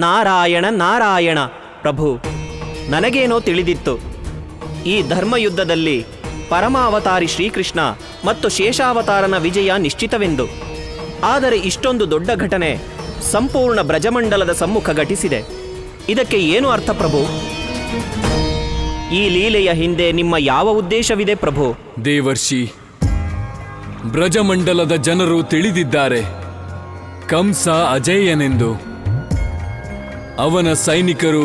ನಾರಾಯಣ ನಾರಾಯಣ. ಪ್ರಭು, ನನಗೇನೋ ತಿಳಿದಿತ್ತು, ಈ ಧರ್ಮಯುದ್ಧದಲ್ಲಿ ಪರಮಾವತಾರಿ ಶ್ರೀಕೃಷ್ಣ ಮತ್ತು ಶೇಷಾವತಾರನ ವಿಜಯ ನಿಶ್ಚಿತವೆಂದು. ಆದರೆ ಇಷ್ಟೊಂದು ದೊಡ್ಡ ಘಟನೆ ಸಂಪೂರ್ಣ ಬ್ರಜಮಂಡಲದ ಸಮ್ಮುಖ ಘಟಿಸಿದೆ. ಇದಕ್ಕೆ ಏನು ಅರ್ಥ ಪ್ರಭು? ಈ ಲೀಲೆಯ ಹಿಂದೆ ನಿಮ್ಮ ಯಾವ ಉದ್ದೇಶವಿದೆ ಪ್ರಭು? ದೇವರ್ಷಿ, ಬ್ರಜಮಂಡಲದ ಜನರು ತಿಳಿದಿದ್ದಾರೆ ಕಂಸ ಅಜೇಯನೆಂದು. ಅವನ ಸೈನಿಕರು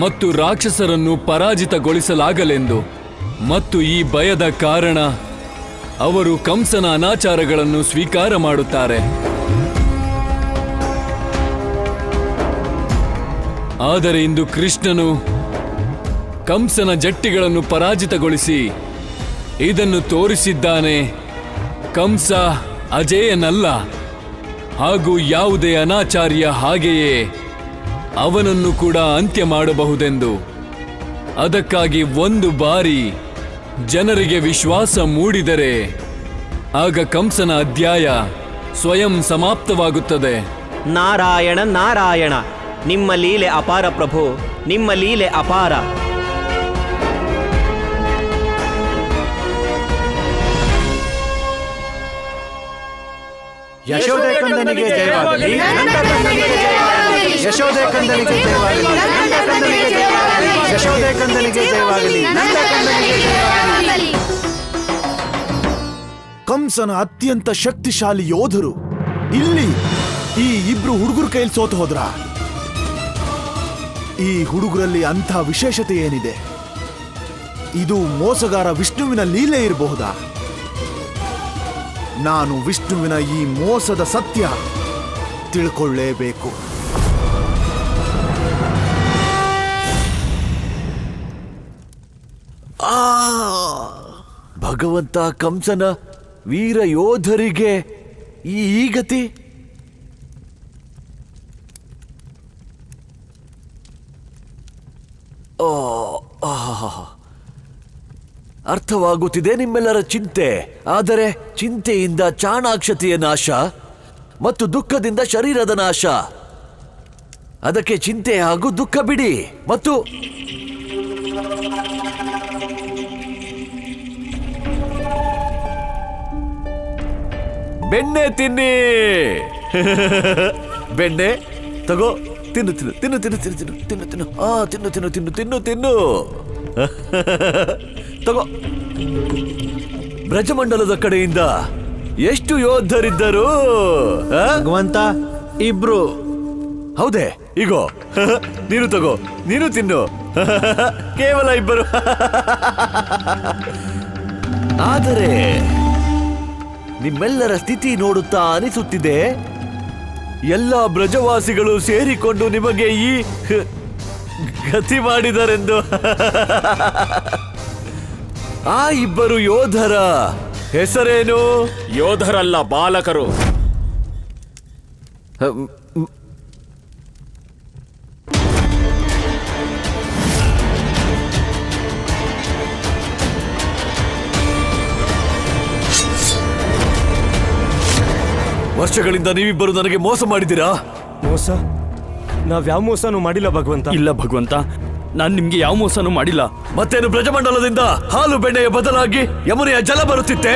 ಮತ್ತು ರಾಕ್ಷಸರನ್ನು ಪರಾಜಿತಗೊಳಿಸಲಾಗಲೆಂದು. ಮತ್ತು ಈ ಭಯದ ಕಾರಣ ಅವರು ಕಂಸನ ಅನಾಚಾರಗಳನ್ನು ಸ್ವೀಕಾರ ಮಾಡುತ್ತಾರೆ. ಆದರೆ ಇಂದು ಕೃಷ್ಣನು ಕಂಸನ ಜಟ್ಟಿಗಳನ್ನು ಪರಾಜಿತಗೊಳಿಸಿ ಇದನ್ನು ತೋರಿಸಿದ್ದಾನೆ. ಕಂಸ ಅಜೇಯನಲ್ಲ, ಹಾಗೂ ಯಾವುದೇ ಅನಾಚಾರ್ಯ ಹಾಗೆಯೇ ಅವನನ್ನು ಕೂಡ ಅಂತ್ಯ ಮಾಡಬಹುದೆಂದು. ಅದಕ್ಕಾಗಿ ಒಂದು ಬಾರಿ ಜನರಿಗೆ ವಿಶ್ವಾಸ ಮೂಡಿದರೆ ಆಗ ಕಂಸನ ಅಧ್ಯಾಯ ಸ್ವಯಂ ಸಮಾಪ್ತವಾಗುತ್ತದೆ. ನಾರಾಯಣ ನಾರಾಯಣ. ನಿಮ್ಮ ಲೀಲೆ ಅಪಾರ ಪ್ರಭು, ನಿಮ್ಮ ಲೀಲೆ ಅಪಾರ. ಯಶೋದೆ ಕಂದನಿಗೆ ಜಯವಾಗಲಿ, ಯಶೋದೆ ಕಂದನಿಗೆ ಜಯವಾಗಲಿ, ಯಶೋದೆ ಕಂದನಿಗೆ ಜಯವಾಗಲಿ. ಕಂಸನ ಅತ್ಯಂತ ಶಕ್ತಿಶಾಲಿ ಯೋಧರು ಇಲ್ಲಿ ಈ ಇಬ್ರು ಹುಡುಗರ ಕೈಯಲ್ಲಿ ಸೋತು ಹೋದ್ರ? ಈ ಹುಡುಗರಲ್ಲಿ ಅಂಥ ವಿಶೇಷತೆ ಏನಿದೆ? ಇದು ಮೋಸಗಾರ ವಿಷ್ಣುವಿನ ಲೀಲೆ ಇರಬಹುದಾ? ನಾನು ವಿಷ್ಣುವಿನ ಈ ಮೋಸದ ಸತ್ಯ ತಿಳ್ಕೊಳ್ಳೇಬೇಕು. ಭಗವಂತ, ಕಂಸನ ವೀರ ಯೋಧರಿಗೆ ಈ ಗತಿ? ಅರ್ಥವಾಗುತ್ತಿದೆ ನಿಮ್ಮೆಲ್ಲರ ಚಿಂತೆ. ಆದರೆ ಚಿಂತೆಯಿಂದ ಚಾಣಾಕ್ಷತೆಯ ನಾಶ ಮತ್ತು ದುಃಖದಿಂದ ಶರೀರದ ನಾಶ. ಅದಕ್ಕೆ ಚಿಂತೆ ಹಾಗೂ ದುಃಖ ಬಿಡಿ ಮತ್ತು ಬೆಣ್ಣೆ ತಿನ್ನಿ. ಬೆಣ್ಣೆ ತಗೋ, ತಿನ್ನು ತಿನ್ನು ತಿನ್ನು ತಿನ್ನು ತಿನ್ನು ತಿನ್ನು ತಿನ್ನು ತಿನ್ನು ತಿನ್ನು ತಿನ್ನು ತಿನ್ನು ತಿನ್ನು ತಿನ್ನು ತಗೋ. ಬ್ರಜಮಂಡಲದ ಕಡೆಯಿಂದ ಎಷ್ಟು ಯೋಧರಿದ್ದರು ಭಗವಂತ? ಇಬ್ರು. ಹೌದೇ? ಈಗೋ ನೀನು ತಗೋ, ನೀನು ತಿನ್ನು. ಕೇವಲ ಇಬ್ಬರು. ಆದರೆ ನಿಮ್ಮೆಲ್ಲರ ಸ್ಥಿತಿ ನೋಡುತ್ತಾ ಅನಿಸುತ್ತಿದೆ ಎಲ್ಲ ಬ್ರಜವಾಸಿಗಳು ಸೇರಿಕೊಂಡು ನಿಮಗೆ ಈ ಗತಿ ಮಾಡಿದರೆಂದು. ಆ ಇಬ್ಬರು ಯೋಧರ ಹೆಸರೇನು? ಯೋಧರಲ್ಲ, ಬಾಲಕರು. ವರ್ಷಗಳಿಂದ ನೀವಿಬ್ಬರು ನನಗೆ ಮೋಸ ಮಾಡಿದ್ದೀರಾ. ಮೋಸ? ನಾವ್ಯಾವ ಮೋಸನೂ ಮಾಡಿಲ್ಲ ಭಗವಂತ. ಇಲ್ಲ ಭಗವಂತ, ನಾನು ನಿಮ್ಗೆ ಯಾವ ಮೋಸನೂ ಮಾಡಿಲ್ಲ. ಮತ್ತೇನು, ಬ್ರಜಮಂಡಲದಿಂದ ಹಾಲು ಬೆಣ್ಣೆಯ ಬದಲಾಗಿ ಯಮುನೆಯ ಜಲ ಬರುತ್ತಿತ್ತೆ?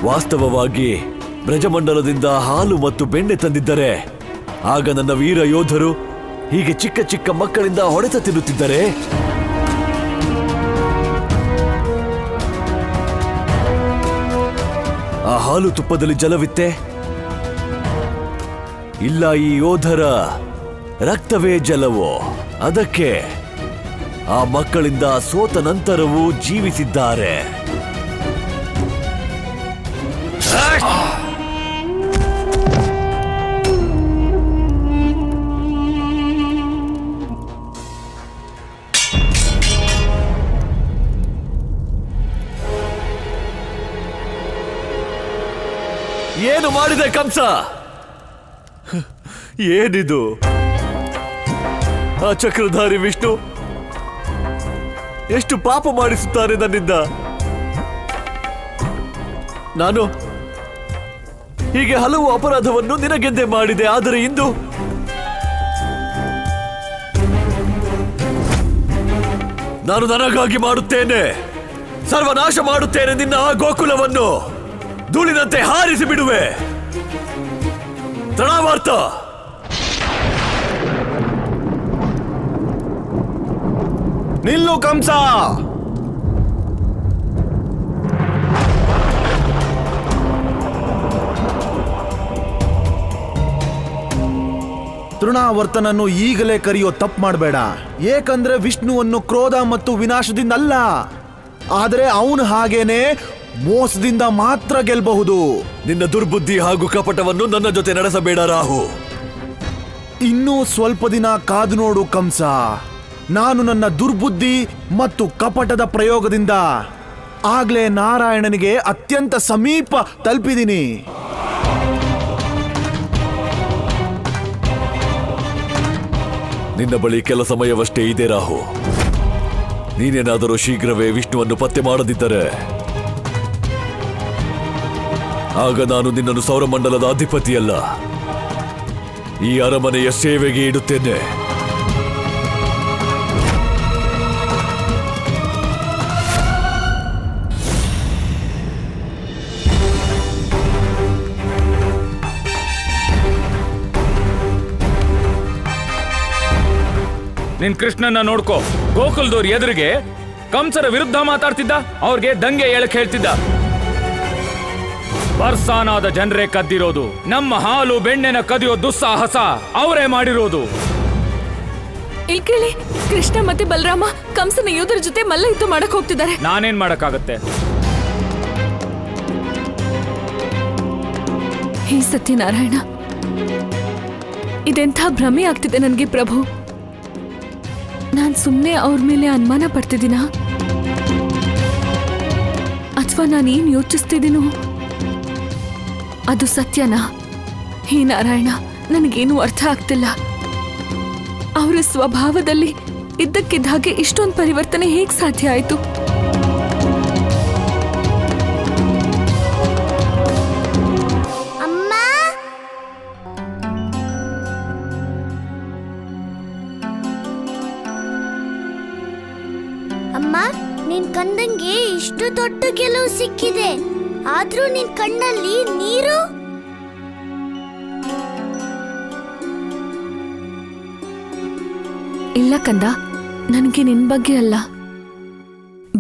ವಾಸ್ತವವಾಗಿ ಬ್ರಜಮಂಡಲದಿಂದ ಹಾಲು ಮತ್ತು ಬೆಣ್ಣೆ ತಂದಿದ್ದರೆ ಆಗ ನನ್ನ ವೀರ ಯೋಧರು ಹೀಗೆ ಚಿಕ್ಕ ಚಿಕ್ಕ ಮಕ್ಕಳಿಂದ ಹೊಡೆತ ತಿನ್ನುತ್ತಿದ್ದರೆ? ಆ ಹಾಲು ತುಪ್ಪದಲ್ಲಿ ಜಲವಿತ್ತೆ? ಇಲ್ಲ, ಈ ಯೋಧರ ರಕ್ತವೇ ಜಲವೋ. ಅದಕ್ಕೆ ಆ ಮಕ್ಕಳಿಂದ ಸೋತ ನಂತರವೂ ಜೀವಿಸಿದ್ದಾರೆ. ಏನು ಮಾಡಿದೆ ಕಂಸ? ಏನಿದು? ಆ ಚಕ್ರಧಾರಿ ವಿಷ್ಣು ಎಷ್ಟು ಪಾಪ ಮಾಡಿಸುತ್ತಾರೆ ನನ್ನಿಂದ. ಹೀಗೆ ಹಲವು ಅಪರಾಧವನ್ನು ನಿನಗೆಂದೇ ಮಾಡಿದೆ. ಆದರೆ ಇಂದು ನಾನು ನನಗಾಗಿ ಮಾಡುತ್ತೇನೆ. ಸರ್ವನಾಶ ಮಾಡುತ್ತೇನೆ. ನಿನ್ನ ಆ ಗೋಕುಲವನ್ನು ಧೂಳಿನಂತೆ ಹಾರಿಸಿ ಬಿಡುವೆ. ತೃಣಾವರ್ತ, ನಿಲ್ಲು ಕಂಸ. ತೃಣಾವರ್ತನನ್ನು ಈಗಲೇ ಕರೆಯೋ ತಪ್ಪು ಮಾಡಬೇಡ. ಏಕಂದ್ರೆ ವಿಷ್ಣುವನ್ನು ಕ್ರೋಧ ಮತ್ತು ವಿನಾಶದಿಂದ ಅಲ್ಲ, ಆದರೆ ಅವನು ಹಾಗೇನೆ ಮೋಸದಿಂದ ಮಾತ್ರ ಗೆಲ್ಲಬಹುದು. ನಿನ್ನ ದುರ್ಬುದ್ಧಿ ಹಾಗೂ ಕಪಟವನ್ನು ನನ್ನ ಜೊತೆ ನಡೆಸಬೇಡ ರಾಹು. ಇನ್ನೂ ಸ್ವಲ್ಪ ದಿನ ಕಾದು ನೋಡು ಕಂಸ. ನಾನು ನನ್ನ ದುರ್ಬುದ್ಧಿ ಮತ್ತು ಕಪಟದ ಪ್ರಯೋಗದಿಂದ ಆಗ್ಲೇ ನಾರಾಯಣನಿಗೆ ಅತ್ಯಂತ ಸಮೀಪ ತಲುಪಿದ್ದೀನಿ. ನಿನ್ನ ಬಳಿ ಕೆಲ ಸಮಯವಷ್ಟೇ ಇದೆ ರಾಹು. ನೀನೇನಾದರೂ ಶೀಘ್ರವೇ ವಿಷ್ಣುವನ್ನು ಪತ್ತೆ ಮಾಡದಿದ್ದರೆ ಆಗ ನಾನು ನಿನ್ನನ್ನು ಸೌರಮಂಡಲದ ಅಧಿಪತಿಯಲ್ಲ, ಈ ಅರಮನೆಯ ಸೇವೆಗೆ ಇಡುತ್ತೇನೆ. ನಿನ್ ಕೃಷ್ಣನ್ನ ನೋಡ್ಕೋ. ಗೋಕುಲದವ್ರ ಎದುರಿಗೆ ಕಂಸರ ವಿರುದ್ಧ ಮಾತಾಡ್ತಿದ್ದ, ಅವ್ರಿಗೆ ದಂಗೆ ಹೇಳಕ್ ಹೇಳ್ತಿದ್ದ. ಬರ್ಸಾನಾದ ಜನರೇ ಕದ್ದಿರೋದು, ನಮ್ಮ ಹಾಲು ಬೆಣ್ಣೆನ ಕದಿಯೋ ದುಸ್ಸಾಹಸ ಅವರೇ ಮಾಡಿರೋದು. ಇಲ್ಲಿ ಕೇಳಿ, ಕೃಷ್ಣ ಮತ್ತೆ ಬಲರಾಮ ಕಂಸನ ಯೋಧರ ಜೊತೆ ಮಲ್ಲ ಯುದ್ಧ ಮಾಡಕ್ ಹೋಗ್ತಿದ್ದಾರೆ. ನಾನೇನ್ ಮಾಡಕ್ಕಾಗತ್ತೆ? ಹೇ ಸತ್ಯನಾರಾಯಣ, ಇದೆಂಥ ಭ್ರಮೆ ಆಗ್ತಿದೆ ನನ್ಗೆ ಪ್ರಭು. ನಾನ್ ಸುಮ್ನೆ ಅವ್ರ ಮೇಲೆ ಅನುಮಾನ ಪಡ್ತಿದ್ದೀನ, ಅಥವಾ ನಾನೇನ್ ಯೋಚಿಸ್ತಿದ್ದೀನೋ ಅದು ಸತ್ಯನಾ? ಹೇ ನಾರಾಯಣ, ನನಗೇನು ಅರ್ಥ ಆಗ್ತಿಲ್ಲ. ಅವರ ಸ್ವಭಾವದಲ್ಲಿ ಇದ್ದಕ್ಕಿದ್ದ ಹಾಗೆ ಇಷ್ಟೊಂದು ಪರಿವರ್ತನೆ ಹೇಗ್ ಸಾಧ್ಯ ಆಯ್ತು? ಅಮ್ಮ, ನಿನ್ ಕಂದಂಗೆ ಇಷ್ಟು ದೊಡ್ಡ ಗೆಲುವು ಸಿಕ್ಕಿದೆ, ಆದ್ರೂ ನಿನ್ ಕಣ್ಣಲ್ಲಿ ನೀರು. ಇಲ್ಲ ಕಂದ, ನನಗೆ ನಿನ್ ಬಗ್ಗೆ ಅಲ್ಲ,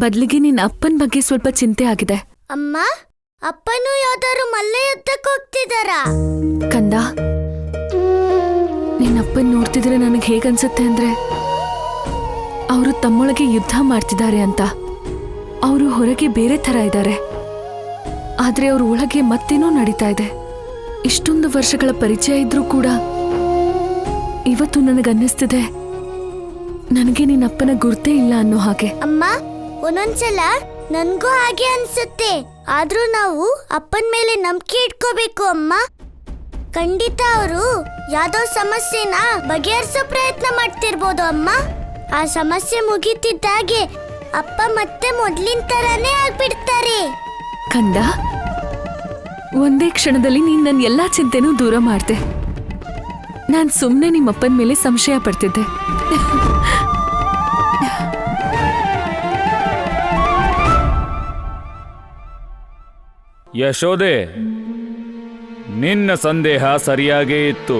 ಬದಲಿಗೆ ನಿನ್ನ ಅಪ್ಪನ ಬಗ್ಗೆ ಸ್ವಲ್ಪ ಚಿಂತೆ ಆಗಿದೆ. ಅಮ್ಮ, ಅಪ್ಪನೂ ಯಾವ್ದಾರು ಮಲ್ಲ ಯುದ್ಧಕ್ಕೆ ಹೋಗ್ತಿದಾರಾ? ಕಂದ, ನಿನ್ನಪ್ಪನ್ ನೋಡ್ತಿದ್ರೆ ನನಗೆ ಹೇಗನ್ಸುತ್ತೆ ಅಂದ್ರೆ ಅವರು ತಮ್ಮೊಳಗೆ ಯುದ್ಧ ಮಾಡ್ತಿದ್ದಾರೆ ಅಂತ. ಅವರು ಹೊರಗೆ ಬೇರೆ ತರ ಇದ್ದಾರೆ, ಆದ್ರೆ ಅವ್ರ ಒಳಗೆ ಮತ್ತೇನೋ ನಡೀತಾ ಇದೆ. ಇಷ್ಟೊಂದು ವರ್ಷಗಳ ಪರಿಚಯ ಇದ್ರೂ ಕೂಡ ಇವತ್ತು ನನಗನ್ನಿಸ್ತಿದೆ ನನಗೆ ನಿನ್ನಪ್ಪನ ಗುರ್ತೇ ಇಲ್ಲ ಅನ್ನೋ ಹಾಗೆ. ಅಮ್ಮ, ಒಂದೊಂದ್ಸಲ ನನ್ಗೂ ಹಾಗೆ ಅನ್ಸುತ್ತೆ. ಆದ್ರೂ ನಾವು ಅಪ್ಪನ ಮೇಲೆ ನಂಬಿಕೆ ಇಟ್ಕೋಬೇಕು ಅಮ್ಮ. ಖಂಡಿತ ಅವರು ಯಾವ್ದೋ ಸಮಸ್ಯೆನ ಬಗೆಹರಿಸೋ ಪ್ರಯತ್ನ ಮಾಡ್ತಿರ್ಬೋದು ಅಮ್ಮ. ಆ ಸಮಸ್ಯೆ ಮುಗಿತಿದ್ದಾಗೆ ಅಪ್ಪ ಮತ್ತೆ ಮೊದ್ಲಿನ ತರಾನೇ ಆಗ್ಬಿಡ್ತಾರೆ. ಕಂದ, ಒಂದೇ ಕ್ಷಣದಲ್ಲಿ ನೀನ್ ನನ್ನ ಎಲ್ಲಾ ಚಿಂತೆನೂ ದೂರ ಮಾಡ್ದೆ. ನಾನ್ ಸುಮ್ನೆ ನಿಮ್ಮಪ್ಪನ ಮೇಲೆ ಸಂಶಯ ಪಡ್ತಿದ್ದೆ. ಯಶೋದೆ, ನಿನ್ನ ಸಂದೇಹ ಸರಿಯಾಗೇ ಇತ್ತು.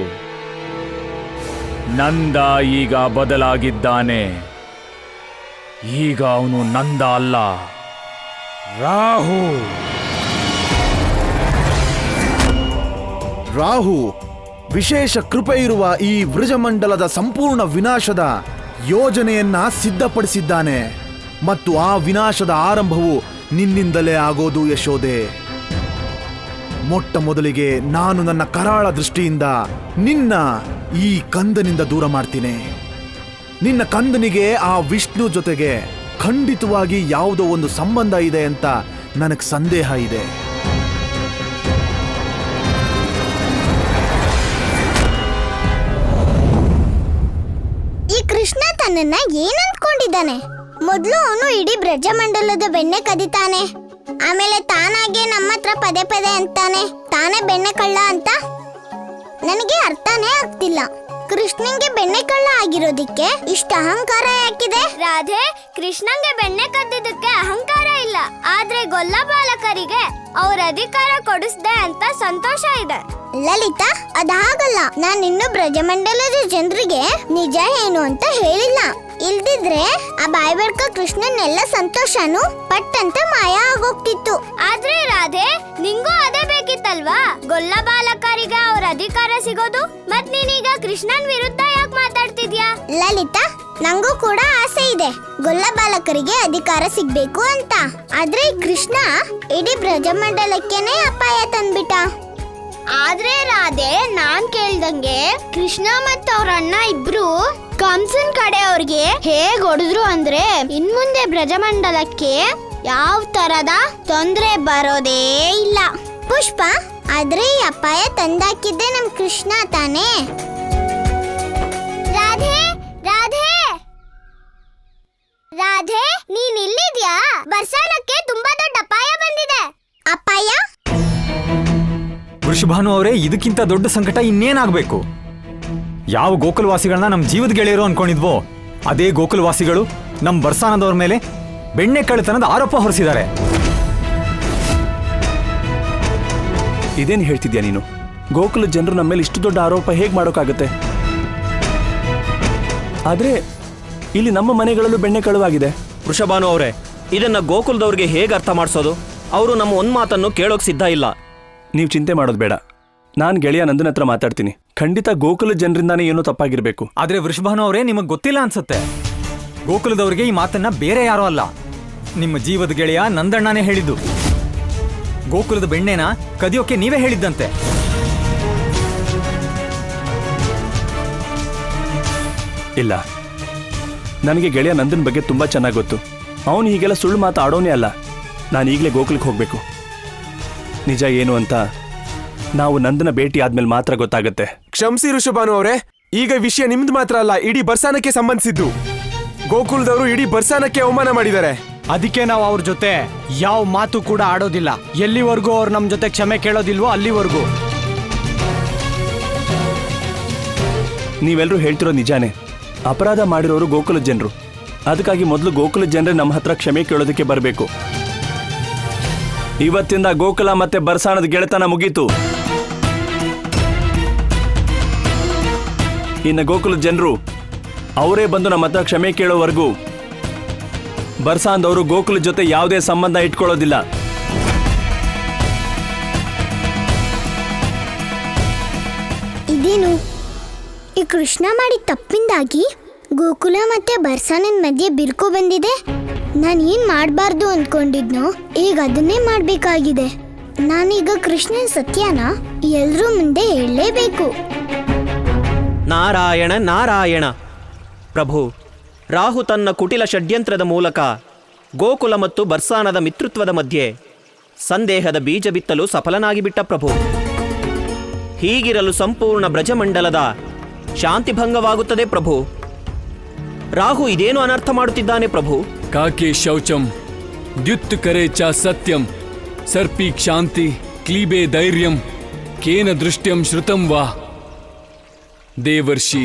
ನಂದ ಈಗ ಬದಲಾಗಿದ್ದಾನೆ. ಈಗ ಅವನು ನಂದ ಅಲ್ಲ, ರಾಹು. ರಾಹು ವಿಶೇಷ ಕೃಪೆ ಇರುವ ಈ ವೃಜಮಂಡಲದ ಸಂಪೂರ್ಣ ವಿನಾಶದ ಯೋಜನೆಯನ್ನ ಸಿದ್ಧಪಡಿಸಿದ್ದಾನೆ. ಮತ್ತು ಆ ವಿನಾಶದ ಆರಂಭವು ನಿನ್ನಿಂದಲೇ ಆಗೋದು ಯಶೋದೆ. ಮೊಟ್ಟ ಮೊದಲಿಗೆ ನಾನು ನನ್ನ ಕರಾಳ ದೃಷ್ಟಿಯಿಂದ ನಿನ್ನ ಈ ಕಂದನಿಂದ ದೂರ ಮಾಡ್ತೀನಿ. ನಿನ್ನ ಕಂದನಿಗೆ ಆ ವಿಷ್ಣು ಜೊತೆಗೆ ಖಂಡಿತವಾಗಿ ಯಾವುದೋ ಒಂದು ಸಂಬಂಧ ಇದೆ ಅಂತ ನನಗೆ ಸಂದೇಹ ಇದೆ. ಈ ಕೃಷ್ಣ ತನ್ನನ್ನ ಏನ್ ಅನ್ಕೊಂಡಿದ್ದಾನೆ? ಮೊದ್ಲು ಅವನು ಇಡೀ ಬ್ರಜಮಂಡಲದ ಬೆಣ್ಣೆ ಕದಿತಾನೆ, ಆಮೇಲೆ ತಾನಾಗೆ ನಮ್ಮ ಹತ್ರ ಪದೇ ಪದೇ ಅಂತಾನೆ ತಾನೇ ಬೆಣ್ಣೆ ಕಳ್ಳ ಅಂತ. ನನಗೆ ಅರ್ಥನೇ ಆಗ್ತಿಲ್ಲ. ಕೃಷ್ಣಂಗೆ ಬೆಣ್ಣೆ ಕಳ್ಳ ಆಗಿರೋದಿಕ್ಕೆ ಇಷ್ಟ ಅಹಂಕಾರ ಯಾಕಿದೆ? ರಾಧೆ, ಕೃಷ್ಣಂಗೆ ಬೆಣ್ಣೆ ಕದ್ದಿದ್ದಕ್ಕೆ ಅಹಂಕಾರ ಇಲ್ಲ, ಆದ್ರೆ ಗೊಲ್ಲ ಬಾಲಕರಿಗೆ ಅವ್ರ ಅಧಿಕಾರ ಕೊಡಿಸ್ದೆ ಅಂತ ಸಂತೋಷ ಇದೆ. ಲಲಿತಾ, ಅದಾಗಲ್ಲ. ನಾನು ಇನ್ನು ಬ್ರಜಮಂಡಲದ ಜನರಿಗೆ ನಿಜ ಏನು ಅಂತ ಹೇಳಿಲ್ಲ. ಇಲ್ದಿದ್ರೆ ಆ ಬಾಯ್ಬಡ್ಕ ಕೃಷ್ಣನ್ನೆಲ್ಲ ಸಂತೋಷನು ಪಟ್ಟಂತ ಮಾಯ ಆಗೋಗ್ತಿತ್ತು. ಆದ್ರೆ ರಾಧೆ, ನಿಂಗೂ ಅದೇ ಬೇಕಿತ್ತಲ್ವಾ? ಗೊಲ್ಲ ಬಾಲಕರಿಗೆ ಅವ್ರ ಅಧಿಕಾರ ಸಿಗೋದು. ಮತ್ ನೀನೀಗ ಕೃಷ್ಣನ್ ವಿರುದ್ಧ ಯಾಕೆ ಮಾತಾಡ್ತಿದ್ಯಾ? ಲಲಿತಾ, ನಂಗೂ ಕೂಡ ಆಸೆ ಇದೆ ಗೊಲ್ಲ ಬಾಲಕರಿಗೆ ಅಧಿಕಾರ ಸಿಗ್ಬೇಕು ಅಂತ. ಆದ್ರೆ ಕೃಷ್ಣ ಇಡೀ ಬ್ರಜಮಂಡಲಕ್ಕೇನೆ ಅಪಾಯ ತಂದ್ಬಿಟ್ಟ. ಆದ್ರೆ ರಾಧೆ, ನಾನ್ ಕೇಳ್ದಂಗೆ ಕೃಷ್ಣ ಮತ್ತು ಅವ್ರ ಅಣ್ಣ ಇಬ್ರು ಕಂಸನ್ ಕಡೆ ಅವ್ರಿಗೆ ಹೇಗ್ ಹೊಡೆದ್ರು ಅಂದ್ರೆ ಇನ್ಮುಂದೆ ಬ್ರಜಮಂಡಲಕ್ಕೆ ಯಾವ ತರದ ತೊಂದ್ರೆ ಬರೋದೇ ಇಲ್ಲ. ಪುಷ್ಪ, ಆದ್ರೆ ಈ ಅಪಾಯ ತಂದಾಕಿದ್ದೆ ನಮ್ ಕೃಷ್ಣ ತಾನೇ. ರಾಧೆ, ರಾಧೆ, ರಾಧೆ, ನೀನ್ ಇಲ್ಲಿದ್ಯಾ? ಬರ್ಸಾನಕ್ಕೆ ತುಂಬಾ ದೊಡ್ಡ ಅಪಾಯ ಬಂದಿದೆ. ಅಪಾಯ? ವೃಷಭಾನು ಅವರೇ, ಇದಕ್ಕಿಂತ ದೊಡ್ಡ ಸಂಕಟ ಇನ್ನೇನಾಗಬೇಕು? ಯಾವ ಗೋಕುಲವಾಸಿಗಳನ್ನ ನಮ್ಮ ಜೀವದ ಗೆಳೆಯರು ಅನ್ಕೊಂಡಿದ್ವೋ ಅದೇ ಗೋಕುಲವಾಸಿಗಳು ನಮ್ಮ ಬರ್ಸಾನದವ್ರ ಮೇಲೆ ಬೆಣ್ಣೆ ಕಳ್ಳತನದ ಆರೋಪ ಹೊರಿಸಿದ್ದಾರೆ. ಇದೇನು ಹೇಳ್ತಿದ್ಯಾ ನೀನು? ಗೋಕುಲ ಜನರು ನಮ್ಮ ಮೇಲೆ ಇಷ್ಟು ದೊಡ್ಡ ಆರೋಪ ಹೇಗೆ ಮಾಡೋಕ್ಕಾಗತ್ತೆ? ಆದ್ರೆ ಇಲ್ಲಿ ನಮ್ಮ ಮನೆಗಳಲ್ಲೂ ಬೆಣ್ಣೆ ಕಳುವಾಗಿದೆ. ವೃಷಭಾನು ಅವರೇ, ಇದನ್ನ ಗೋಕುಲದವ್ರಿಗೆ ಹೇಗೆ ಅರ್ಥ ಮಾಡಿಸೋದು? ಅವರು ನಮ್ಮ ಒಂದ್ ಮಾತನ್ನು ಕೇಳೋಕ್ ಸಿದ್ಧ ಇಲ್ಲ. ನೀವು ಚಿಂತೆ ಮಾಡೋದು ಬೇಡ. ನಾನು ಗೆಳೆಯ ನಂದನ್ ಹತ್ರ ಮಾತಾಡ್ತೀನಿ. ಖಂಡಿತ ಗೋಕುಲ ಜನರಿಂದಾನೇ ಏನೋ ತಪ್ಪಾಗಿರ್ಬೇಕು. ಆದ್ರೆ ವೃಷಭಾನು ಅವರೇ, ನಿಮಗೆ ಗೊತ್ತಿಲ್ಲ ಅನ್ಸುತ್ತೆ. ಗೋಕುಲದವ್ರಿಗೆ ಈ ಮಾತನ್ನ ಬೇರೆ ಯಾರೋ ಅಲ್ಲ, ನಿಮ್ಮ ಜೀವದ ಗೆಳೆಯ ನಂದಣ್ಣನೇ ಹೇಳಿದ್ದು. ಗೋಕುಲದ ಬೆಣ್ಣೆನ ಕದಿಯೋಕೆ ನೀವೇ ಹೇಳಿದ್ದಂತೆ. ಇಲ್ಲ, ನನಗೆ ಗೆಳೆಯ ನಂದನ್ ಬಗ್ಗೆ ತುಂಬಾ ಚೆನ್ನಾಗಿ ಗೊತ್ತು. ಅವನು ಹೀಗೆಲ್ಲ ಸುಳ್ಳು ಮಾತು ಆಡೋನೇ ಅಲ್ಲ. ನಾನು ಈಗಲೇ ಗೋಕುಲಕ್ಕೆ ಹೋಗ್ಬೇಕು. ನಿಜ ಏನು ಅಂತ ನಾವು ನಂದನ ಭೇಟಿ ಆದ್ಮೇಲೆ ಮಾತ್ರ ಗೊತ್ತಾಗುತ್ತೆ. ಕ್ಷಮಿಸಿ ಋಷಭಾನು ಅವರೇ, ಈಗ ವಿಷಯ ನಿಮ್ದು ಮಾತ್ರ ಅಲ್ಲ, ಇಡೀ ಬರ್ಸಾನಕ್ಕೆ ಸಂಬಂಧಿಸಿದ್ದು. ಗೋಕುಲದವರು ಇಡೀ ಬರ್ಸಾನಕ್ಕೆ ಅವಮಾನ ಮಾಡಿದ್ದಾರೆ. ಅದಕ್ಕೆ ನಾವು ಅವ್ರ ಜೊತೆ ಯಾವ ಮಾತು ಕೂಡ ಆಡೋದಿಲ್ಲ. ಎಲ್ಲಿವರೆಗೂ ಅವ್ರು ನಮ್ಮ ಜೊತೆ ಕ್ಷಮೆ ಕೇಳೋದಿಲ್ವೋ ಅಲ್ಲಿವರೆಗೂ. ನೀವೆಲ್ಲರೂ ಹೇಳ್ತಿರೋ ನಿಜಾನೇ. ಅಪರಾಧ ಮಾಡಿರೋರು ಗೋಕುಲ ಜನರು. ಅದಕ್ಕಾಗಿ ಮೊದಲು ಗೋಕುಲ ಜನರೇ ನಮ್ಮ ಹತ್ರ ಕ್ಷಮೆ ಕೇಳೋದಕ್ಕೆ ಬರಬೇಕು. ಇವತ್ತಿಂದ ಗೋಕುಲ ಮತ್ತೆ ಬರ್ಸಾನದ ಗೆಳೆತನ ಮುಗೀತು. ಇನ್ನು ಗೋಕುಲ ಜನರು ಅವರೇ ಬಂದು ನಮ್ಮ ಹತ್ರ ಕ್ಷಮೆ ಕೇಳೋವರೆಗೂ ಬರ್ಸಾನ್ದವರು ಗೋಕುಲ ಜೊತೆ ಯಾವುದೇ ಸಂಬಂಧ ಇಟ್ಕೊಳ್ಳೋದಿಲ್ಲ. ಇದೇನು ಈ ಕೃಷ್ಣ ಮಾಡಿದ ತಪ್ಪಿಂದಾಗಿ ಗೋಕುಲ ಮತ್ತೆ ಬರ್ಸಾನನ್ ಮಧ್ಯೆ ಬಿರುಕು ಬಂದಿದೆ. ನಾನು ಏನ್ ಮಾಡಬಾರ್ದು ಅಂದ್ಕೊಂಡಿದ್ನೋ ಈಗ ಅದನ್ನೇ ಮಾಡಬೇಕಾಗಿದೆ. ನಾನೀಗ ಕೃಷ್ಣನ್ ಸತ್ಯನ ಎಲ್ರೂ ಮುಂದೆ ಹೇಳಲೇಬೇಕು. ನಾರಾಯಣ ನಾರಾಯಣ. ಪ್ರಭು, ರಾಹು ತನ್ನ ಕುಟಿಲ ಷಡ್ಯಂತ್ರದ ಮೂಲಕ ಗೋಕುಲ ಮತ್ತು ಬರ್ಸಾನದ ಮಿತ್ರತ್ವದ ಮಧ್ಯೆ ಸಂದೇಹದ ಬೀಜ ಬಿತ್ತಲು ಸಫಲನಾಗಿಬಿಟ್ಟ ಪ್ರಭು. ಹೀಗಿರಲು ಸಂಪೂರ್ಣ ಬ್ರಜಮಂಡಲದ ಶಾಂತಿಭಂಗವಾಗುತ್ತದೆ ಪ್ರಭು. ರಾಹು ಇದೇನು ಅನರ್ಥ ಮಾಡುತ್ತಿದ್ದಾನೆ ಪ್ರಭು? ಕಾಕೆ ಶೌಚಂ ದ್ಯುತ್ ಕರೆ ಚ ಸತ್ಯಂ ಸರ್ಪಿ ಕ್ಷಾಂತಿ ಕ್ಲೀಬೆ ಧೈರ್ಯಂ ಕೇನ ದೃಷ್ಟ್ಯಂ ಶ್ರುತಂ ವಾ. ದೇವರ್ಷಿ,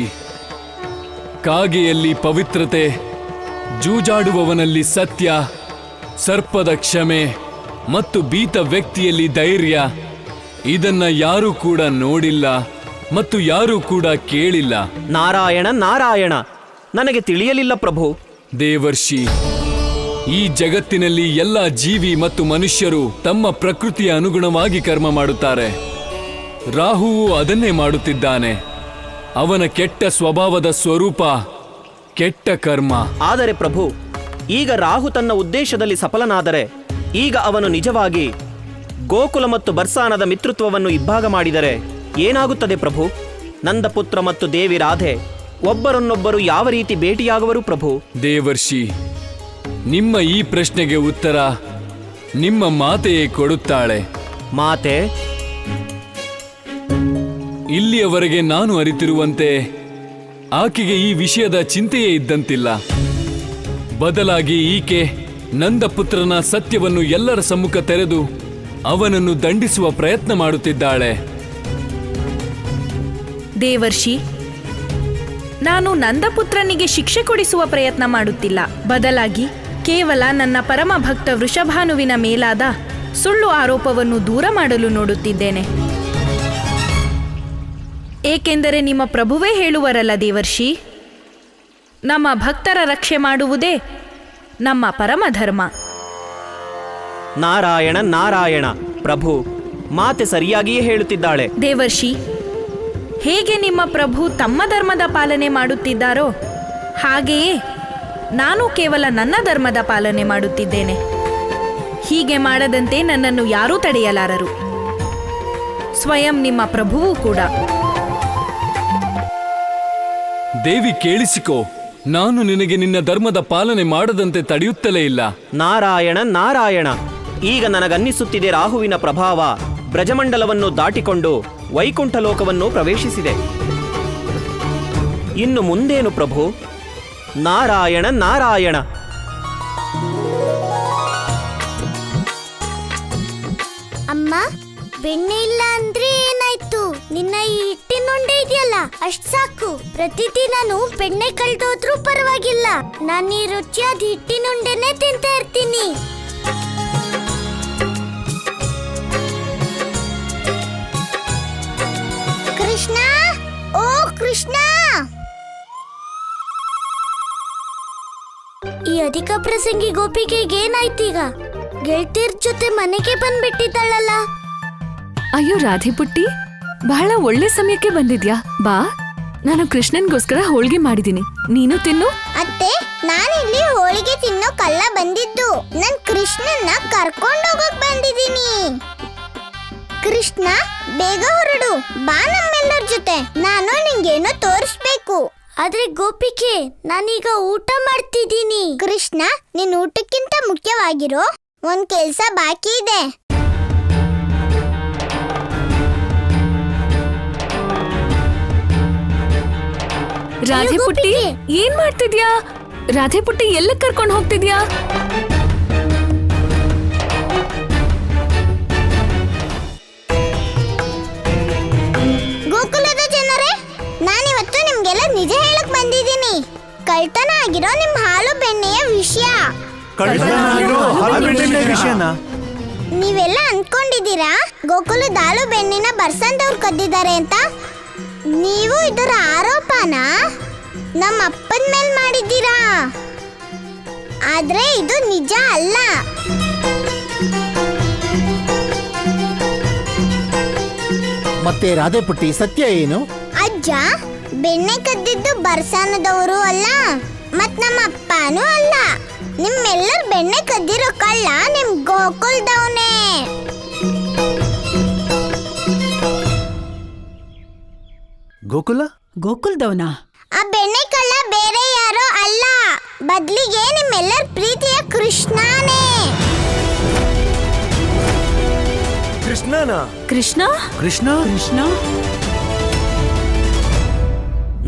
ಕಾಗೆಯಲ್ಲಿ ಪವಿತ್ರತೆ, ಜೂಜಾಡುವವನಲ್ಲಿ ಸತ್ಯ, ಸರ್ಪದ ಕ್ಷಮೆ ಮತ್ತು ಭೀತ ವ್ಯಕ್ತಿಯಲ್ಲಿ ಧೈರ್ಯ, ಇದನ್ನ ಯಾರೂ ಕೂಡ ನೋಡಿಲ್ಲ ಮತ್ತು ಯಾರೂ ಕೂಡ ಕೇಳಿಲ್ಲ. ನಾರಾಯಣ ನಾರಾಯಣ, ನನಗೆ ತಿಳಿಯಲಿಲ್ಲ ಪ್ರಭು. ದೇವರ್ಷಿ, ಈ ಜಗತ್ತಿನಲ್ಲಿ ಎಲ್ಲ ಜೀವಿ ಮತ್ತು ಮನುಷ್ಯರು ತಮ್ಮ ಪ್ರಕೃತಿಯ ಅನುಗುಣವಾಗಿ ಕರ್ಮ ಮಾಡುತ್ತಾರೆ. ರಾಹುವು ಅದನ್ನೇ ಮಾಡುತ್ತಿದ್ದಾನೆ. ಅವನ ಕೆಟ್ಟ ಸ್ವಭಾವದ ಸ್ವರೂಪ ಕೆಟ್ಟ ಕರ್ಮ. ಆದರೆ ಪ್ರಭು, ಈಗ ರಾಹು ತನ್ನ ಉದ್ದೇಶದಲ್ಲಿ ಸಫಲನಾದರೆ ಈಗ ಅವನು ನಿಜವಾಗಿ ಗೋಕುಲ ಮತ್ತು ಬರ್ಸಾನದ ಮಿತ್ರತ್ವವನ್ನು ಇಬ್ಬಾಗ ಮಾಡಿದರೆ ಏನಾಗುತ್ತದೆ ಪ್ರಭು? ನಂದಪುತ್ರ ಮತ್ತು ದೇವಿ ರಾಧೆ ಒಬ್ಬರನ್ನೊಬ್ಬರು ಯಾವ ರೀತಿ ಭೇಟಿಯಾಗುವರು ಪ್ರಭು? ದೇವರ್ಷಿ, ನಿಮ್ಮ ಈ ಪ್ರಶ್ನೆಗೆ ಉತ್ತರ ನಿಮ್ಮ ಮಾತೆಯೇ ಕೊಡುತ್ತಾಳೆ. ಮಾತೆ? ಇಲ್ಲಿಯವರೆಗೆ ನಾನು ಅರಿತಿರುವಂತೆ ಆಕೆಗೆ ಈ ವಿಷಯದ ಚಿಂತೆಯೇ ಇದ್ದಂತಿಲ್ಲ. ಬದಲಾಗಿ ಈಕೆ ನಂದಪುತ್ರನ ಸತ್ಯವನ್ನು ಎಲ್ಲರ ಸಮ್ಮುಖ ತೆರೆದು ಅವನನ್ನು ದಂಡಿಸುವ ಪ್ರಯತ್ನ ಮಾಡುತ್ತಿದ್ದಾಳೆ. ದೇವರ್ಷಿ, ನಾನು ನಂದಪುತ್ರನಿಗೆ ಶಿಕ್ಷೆ ಕೊಡಿಸುವ ಪ್ರಯತ್ನ ಮಾಡುತ್ತಿಲ್ಲ. ಬದಲಾಗಿ ಕೇವಲ ನನ್ನ ಪರಮ ಭಕ್ತ ವೃಷಭಾನುವಿನ ಮೇಲಾದ ಸುಳ್ಳು ಆರೋಪವನ್ನು ದೂರ ಮಾಡಲು ನೋಡುತ್ತಿದ್ದೇನೆ. ಏಕೆಂದರೆ ನಿಮ್ಮ ಪ್ರಭುವೇ ಹೇಳುವರಲ್ಲ ದೇವರ್ಷಿ, ನಮ್ಮ ಭಕ್ತರ ರಕ್ಷೆ ಮಾಡುವುದೇ ನಮ್ಮ ಪರಮ ಧರ್ಮ. ನಾರಾಯಣ ನಾರಾಯಣ. ಪ್ರಭು, ಮಾತೆ ಸರಿಯಾಗಿಯೇ ಹೇಳುತ್ತಿದ್ದಾಳೆ. ದೇವರ್ಷಿ, ಹೇಗೆ ನಿಮ್ಮ ಪ್ರಭು ತಮ್ಮ ಧರ್ಮದ ಪಾಲನೆ ಮಾಡುತ್ತಿದ್ದಾರೋ ಹಾಗೆಯೇ ನಾನು ಕೇವಲ ನನ್ನ ಧರ್ಮದ ಪಾಲನೆ ಮಾಡುತ್ತಿದ್ದೇನೆ. ಹೀಗೆ ಮಾಡದಂತೆ ನನ್ನನ್ನು ಯಾರೂ ತಡೆಯಲಾರರು, ಸ್ವಯಂ ನಿಮ್ಮ ಪ್ರಭುವೂ ಕೂಡ. ದೇವಿ ಕೇಳಿಸಿಕೋ, ನಾನು ನಿನಗೆ ನಿನ್ನ ಧರ್ಮದ ಪಾಲನೆ ಮಾಡದಂತೆ ತಡೆಯುತ್ತಲೇ ಇಲ್ಲ. ನಾರಾಯಣ ನಾರಾಯಣ. ಈಗ ನನಗನ್ನಿಸುತ್ತಿದೆ ರಾಹುವಿನ ಪ್ರಭಾವ ಬ್ರಜಮಂಡಲವನ್ನು ದಾಟಿಕೊಂಡು ವೈಕುಂಠ ಲೋಕವನ್ನು ಪ್ರವೇಶಿಸಿದೆ. ಇನ್ನು ಮುಂದೇನು ಪ್ರಭು? ನಾರಾಯಣ ನಾರಾಯಣ. ಅಮ್ಮ, ಬೆಣ್ಣೆ ಇಲ್ಲ ಅಂದ್ರೆ ಏನಾಯ್ತು? ನಿನ್ನ ಈ ಹಿಟ್ಟಿನುಂಡೆ ಇದೆಯಲ್ಲ, ಅಷ್ಟ್ ಸಾಕು. ಪ್ರತಿದಿನನೂ ಬೆಣ್ಣೆ ಕಳ್ದೋದ್ರೂ ಪರವಾಗಿಲ್ಲ, ನಾನು ಈ ರುಚಿಯಾದ ಹಿಟ್ಟಿನುಂಡೆನೆ ತಿಂತಾ ಇರ್ತೀನಿ. ಕೃಷ್ಣ, ಓ ಕೃಷ್ಣ! ಈ ಅಧಿಕ ಪ್ರಸಂಗಿ ಗೋಪಿಕೆಗೆ ಏನಾಯ್ತೀಗ? ಗೆಳತಿಯರ್ ಜೊತೆ ಮನೆಗೆ ಬಂದ್ಬಿಟ್ಟಿದ್ದಾಳಲ್ಲ. ಅಯ್ಯೋ ರಾಧೆ ಪುಟ್ಟಿ, ಬಹಳ ಒಳ್ಳೆ ಸಮಯಕ್ಕೆ ಬಂದಿದ್ಯಾ. ಬಾ, ನಾನು ಕೃಷ್ಣನ್ಗೋಸ್ಕರ ಹೋಳಿಗೆ ಮಾಡಿದ್ದೀನಿ, ನೀನು ತಿನ್ನು. ಅತ್ತೆ, ನಾನಿಲ್ಲಿ ಹೋಳಿಗೆ ತಿನ್ನೋಕಲ್ಲ ಬಂದಿದ್ದು, ನನ್ ಕೃಷ್ಣನ್ನ ಕರ್ಕೊಂಡೋಗಕ್ ಬಂದಿದ್ದೀನಿ. ಕೃಷ್ಣ, ಬೇಗ ಹೊರಡು, ಬಾ ನಮ್ಮೆಲ್ಲರ ಜೊತೆ. ನಾನು ನಿಂಗೇನೋ ತೋರಿಸ್ಬೇಕು. ಆದ್ರೆ ಗೋಪಿಕೆ, ನಾನೀಗ ಊಟ ಮಾಡ್ತಿದ್ದೀನಿ. ಕೃಷ್ಣ, ನಿನ್ ಊಟಕ್ಕಿಂತ ಮುಖ್ಯವಾಗಿರೋ ಒಂದ್ ಕೆಲ್ಸ ಬಾಕಿ ಇದೆ. ರಾಧೆ ಪುಟ್ಟಿ, ಏನ್ ಮಾಡ್ತಿದ್ಯಾ? ರಾಧೆ ಪುಟ್ಟಿ, ಎಲ್ಲ ಕರ್ಕೊಂಡು ಹೋಗ್ತಿದ್ಯಾ? ಗೋಕುಲದ ಜನರೇ, ನಾನಿವತ್ತು ನಿಮ್ಗೆಲ್ಲ ನಿಜ ಹೇಳಕ್ ಬಂದಿದ್ದೀನಿ. ಕಳ್ತನ ಆಗಿರೋ ನಿಮ್ ಹಾಲು ಬೆಣ್ಣೆಯ ವಿಷಯ. ನೀವೆಲ್ಲ ಅನ್ಕೊಂಡಿದ್ದೀರಾ ಗೋಕುಲದ ಹಾಲು ಬೆಣ್ಣಿನ ಬರ್ಸಂದವ್ರು ಕದ್ದಿದ್ದಾರೆ ಅಂತ. ನೀವು ಇದರ ಆರೋಪನ ನಮ್ಮ ಅಪ್ಪನ ಮೇಲೆ ಮಾಡಿದ್ದೀರಾ, ಆದ್ರೆ ಇದು ನಿಜ ಅಲ್ಲ. ಮತ್ತೆ ರಾಧೆ ಪುಟ್ಟಿ, ಸತ್ಯ ಏನು? ಅಜ್ಜ, ಬೆಣ್ಣೆ ಕದ್ದಿದ್ದು ಬರ್ಸಾನದವರು ಅಲ್ಲ, ಮತ್ ನಮ್ಮ ಅಪ್ಪನೂ ಅಲ್ಲ. ನಿಮ್ಮೆಲ್ಲರ ಬೆಣ್ಣೆ ಕದ್ದಿರೋ ಕಳ್ಳ ನಿಮ್ ಗೋಕುಲ್ದವನೇ. ಗೋಕುಲ್ದವನಾ? ಆ ಬೆಣ್ಣೆ ಕಳ್ಳ ಬೇರೆ ಯಾರೋ ಅಲ್ಲ, ಬದ್ಲಿಗೆ ನಿಮ್ಮೆಲ್ಲರ ಪ್ರೀತಿಯ ಕೃಷ್ಣನೇ. ಕೃಷ್ಣನಾ? ಕೃಷ್ಣ ಕೃಷ್ಣ ಕೃಷ್ಣ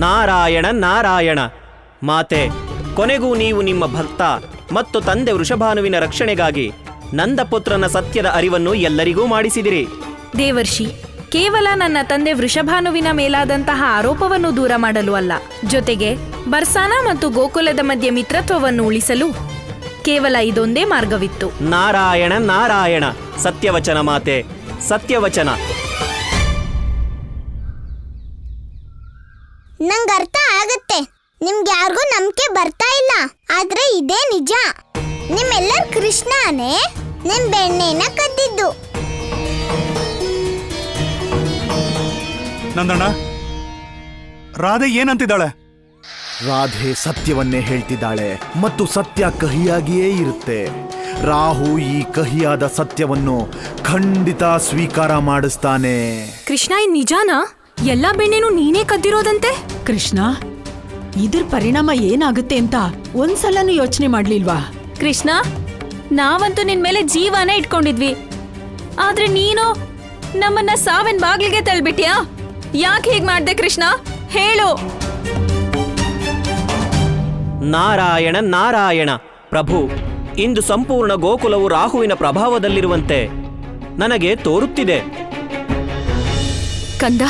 ನಾರಾಯಣ ನಾರಾಯಣ. ಮಾತೆ, ಕೊನೆಗೂ ನೀವು ನಿಮ್ಮ ಭಕ್ತ ಮತ್ತು ತಂದೆ ವೃಷಭಾನುವಿನ ರಕ್ಷಣೆಗಾಗಿ ನಂದಪುತ್ರನ ಸತ್ಯದ ಅರಿವನ್ನು ಎಲ್ಲರಿಗೂ ಮಾಡಿಸಿದಿರಿ. ದೇವರ್ಷಿ, ಕೇವಲ ನನ್ನ ತಂದೆ ವೃಷಭಾನುವಿನ ಮೇಲಾದಂತಹ ಆರೋಪವನ್ನು ದೂರ ಮಾಡಲು ಅಲ್ಲ, ಜೊತೆಗೆ ಬರ್ಸಾನ ಮತ್ತು ಗೋಕುಲದ ಮಧ್ಯೆ ಮಿತ್ರತ್ವವನ್ನು ಉಳಿಸಲು ಕೇವಲ ಇದೊಂದೇ ಮಾರ್ಗವಿತ್ತು. ನಾರಾಯಣ ನಾರಾಯಣ. ಸತ್ಯವಚನ ಮಾತೆ, ಸತ್ಯವಚನ. ನಂಗೆ ಅರ್ಥ ಆಗತ್ತೆ, ನಿಮ್ಗೆ ಯಾರಿಗೂ ನಂಬಿಕೆ ಬರ್ತಾ ಇಲ್ಲ, ಆದ್ರೆ ಇದೇ ನಿಜ. ನಿಮ್ಮೆಲ್ಲರ ಕೃಷ್ಣನೇ ನಿಮ್ ಬೆಣ್ಣೆನ ಕದ್ದಿದ್ದು. ನಂದಣ್ಣ, ರಾಧೆ ಏನಂತಿದ್ದಾಳೆ? ರಾಧೆ ಸತ್ಯವನ್ನೇ ಹೇಳ್ತಿದ್ದಾಳೆ ಮತ್ತು ಸತ್ಯ ಕಹಿಯಾಗಿಯೇ ಇರುತ್ತೆ. ರಾಹು ಈ ಕಹಿಯಾದ ಸತ್ಯವನ್ನು ಖಂಡಿತ ಸ್ವೀಕಾರ ಮಾಡಿಸ್ತಾನೆ. ಕೃಷ್ಣ, ಇದು ನಿಜಾನಾ? ಎಲ್ಲಾ ಬೆಣ್ಣೆನೂ ನೀನೇ ಕದ್ದಿರೋದಂತೆ? ಕೃಷ್ಣ, ಇದ್ರ ಪರಿಣಾಮ ಏನಾಗುತ್ತೆ ಅಂತ ಒಂದ್ಸಲನೂ ಯೋಚನೆ ಮಾಡ್ಲಿಲ್ವಾ? ಕೃಷ್ಣ, ನಾವಂತೂ ನಿನ್ ಮೇಲೆ ಜೀವನ ಇಟ್ಕೊಂಡಿದ್ವಿ, ಆದ್ರೆ ನೀನು ನಮ್ಮನ್ನ ಸಾವಿನ ಬಾಗಿಲಿಗೆ ತಳ್ಬಿಟ್ಯಾ? ಯಾಕೆ ಹೀಗ್ ಮಾಡ್ದೆ ಕೃಷ್ಣ? ಹೇಳು. ನಾರಾಯಣ ನಾರಾಯಣ. ಪ್ರಭು, ಇಂದು ಸಂಪೂರ್ಣ ಗೋಕುಲವು ರಾಹುವಿನ ಪ್ರಭಾವದಲ್ಲಿರುವಂತೆ ನನಗೆ ತೋರುತ್ತಿದೆ. ಕಂದ,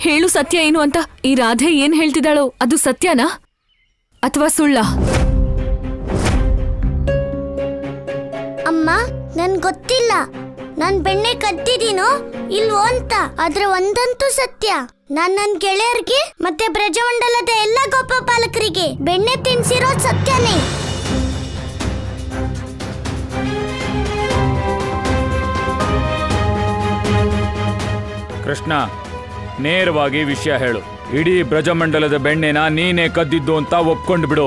ಹೇಳು ಸತ್ಯ ಏನು ಅಂತ. ಈ ರಾಧೆ ಏನ್ ಹೇಳ್ತಿದ್ದಾಳೋ ಅದು ಸತ್ಯನಾ ಅಥವಾ ಸುಳ್ಳ? ಅಮ್ಮ, ನನ್ ಗೊತ್ತಿಲ್ಲ ನಾನ್ ಬೆಣ್ಣೆ ಕದ್ದಿದ್ದೀನೋ ಇಲ್ವೋ ಅಂತ. ಆದ್ರೆ ಒಂದಂತೂ ಸತ್ಯ, ನಾನ್ ನನ್ ಗೆಳೆಯರಿಗೆ ಮತ್ತೆ ಬ್ರಜಮಂಡಲದ ಎಲ್ಲ ಗೋಪಪಾಲಕರಿಗೆ ಬೆಣ್ಣೆ ತಿನ್ಸಿರೋದ್ ಸತ್ಯನೇ. ಕೃಷ್ಣ, ನೇರವಾಗಿ ವಿಷಯ ಹೇಳು. ಇಡೀ ಬ್ರಜಮಂಡಲದ ಬೆಣ್ಣೆನ ನೀನೇ ಕದ್ದಿದ್ದು ಅಂತ ಒಪ್ಕೊಂಡು ಬಿಡು.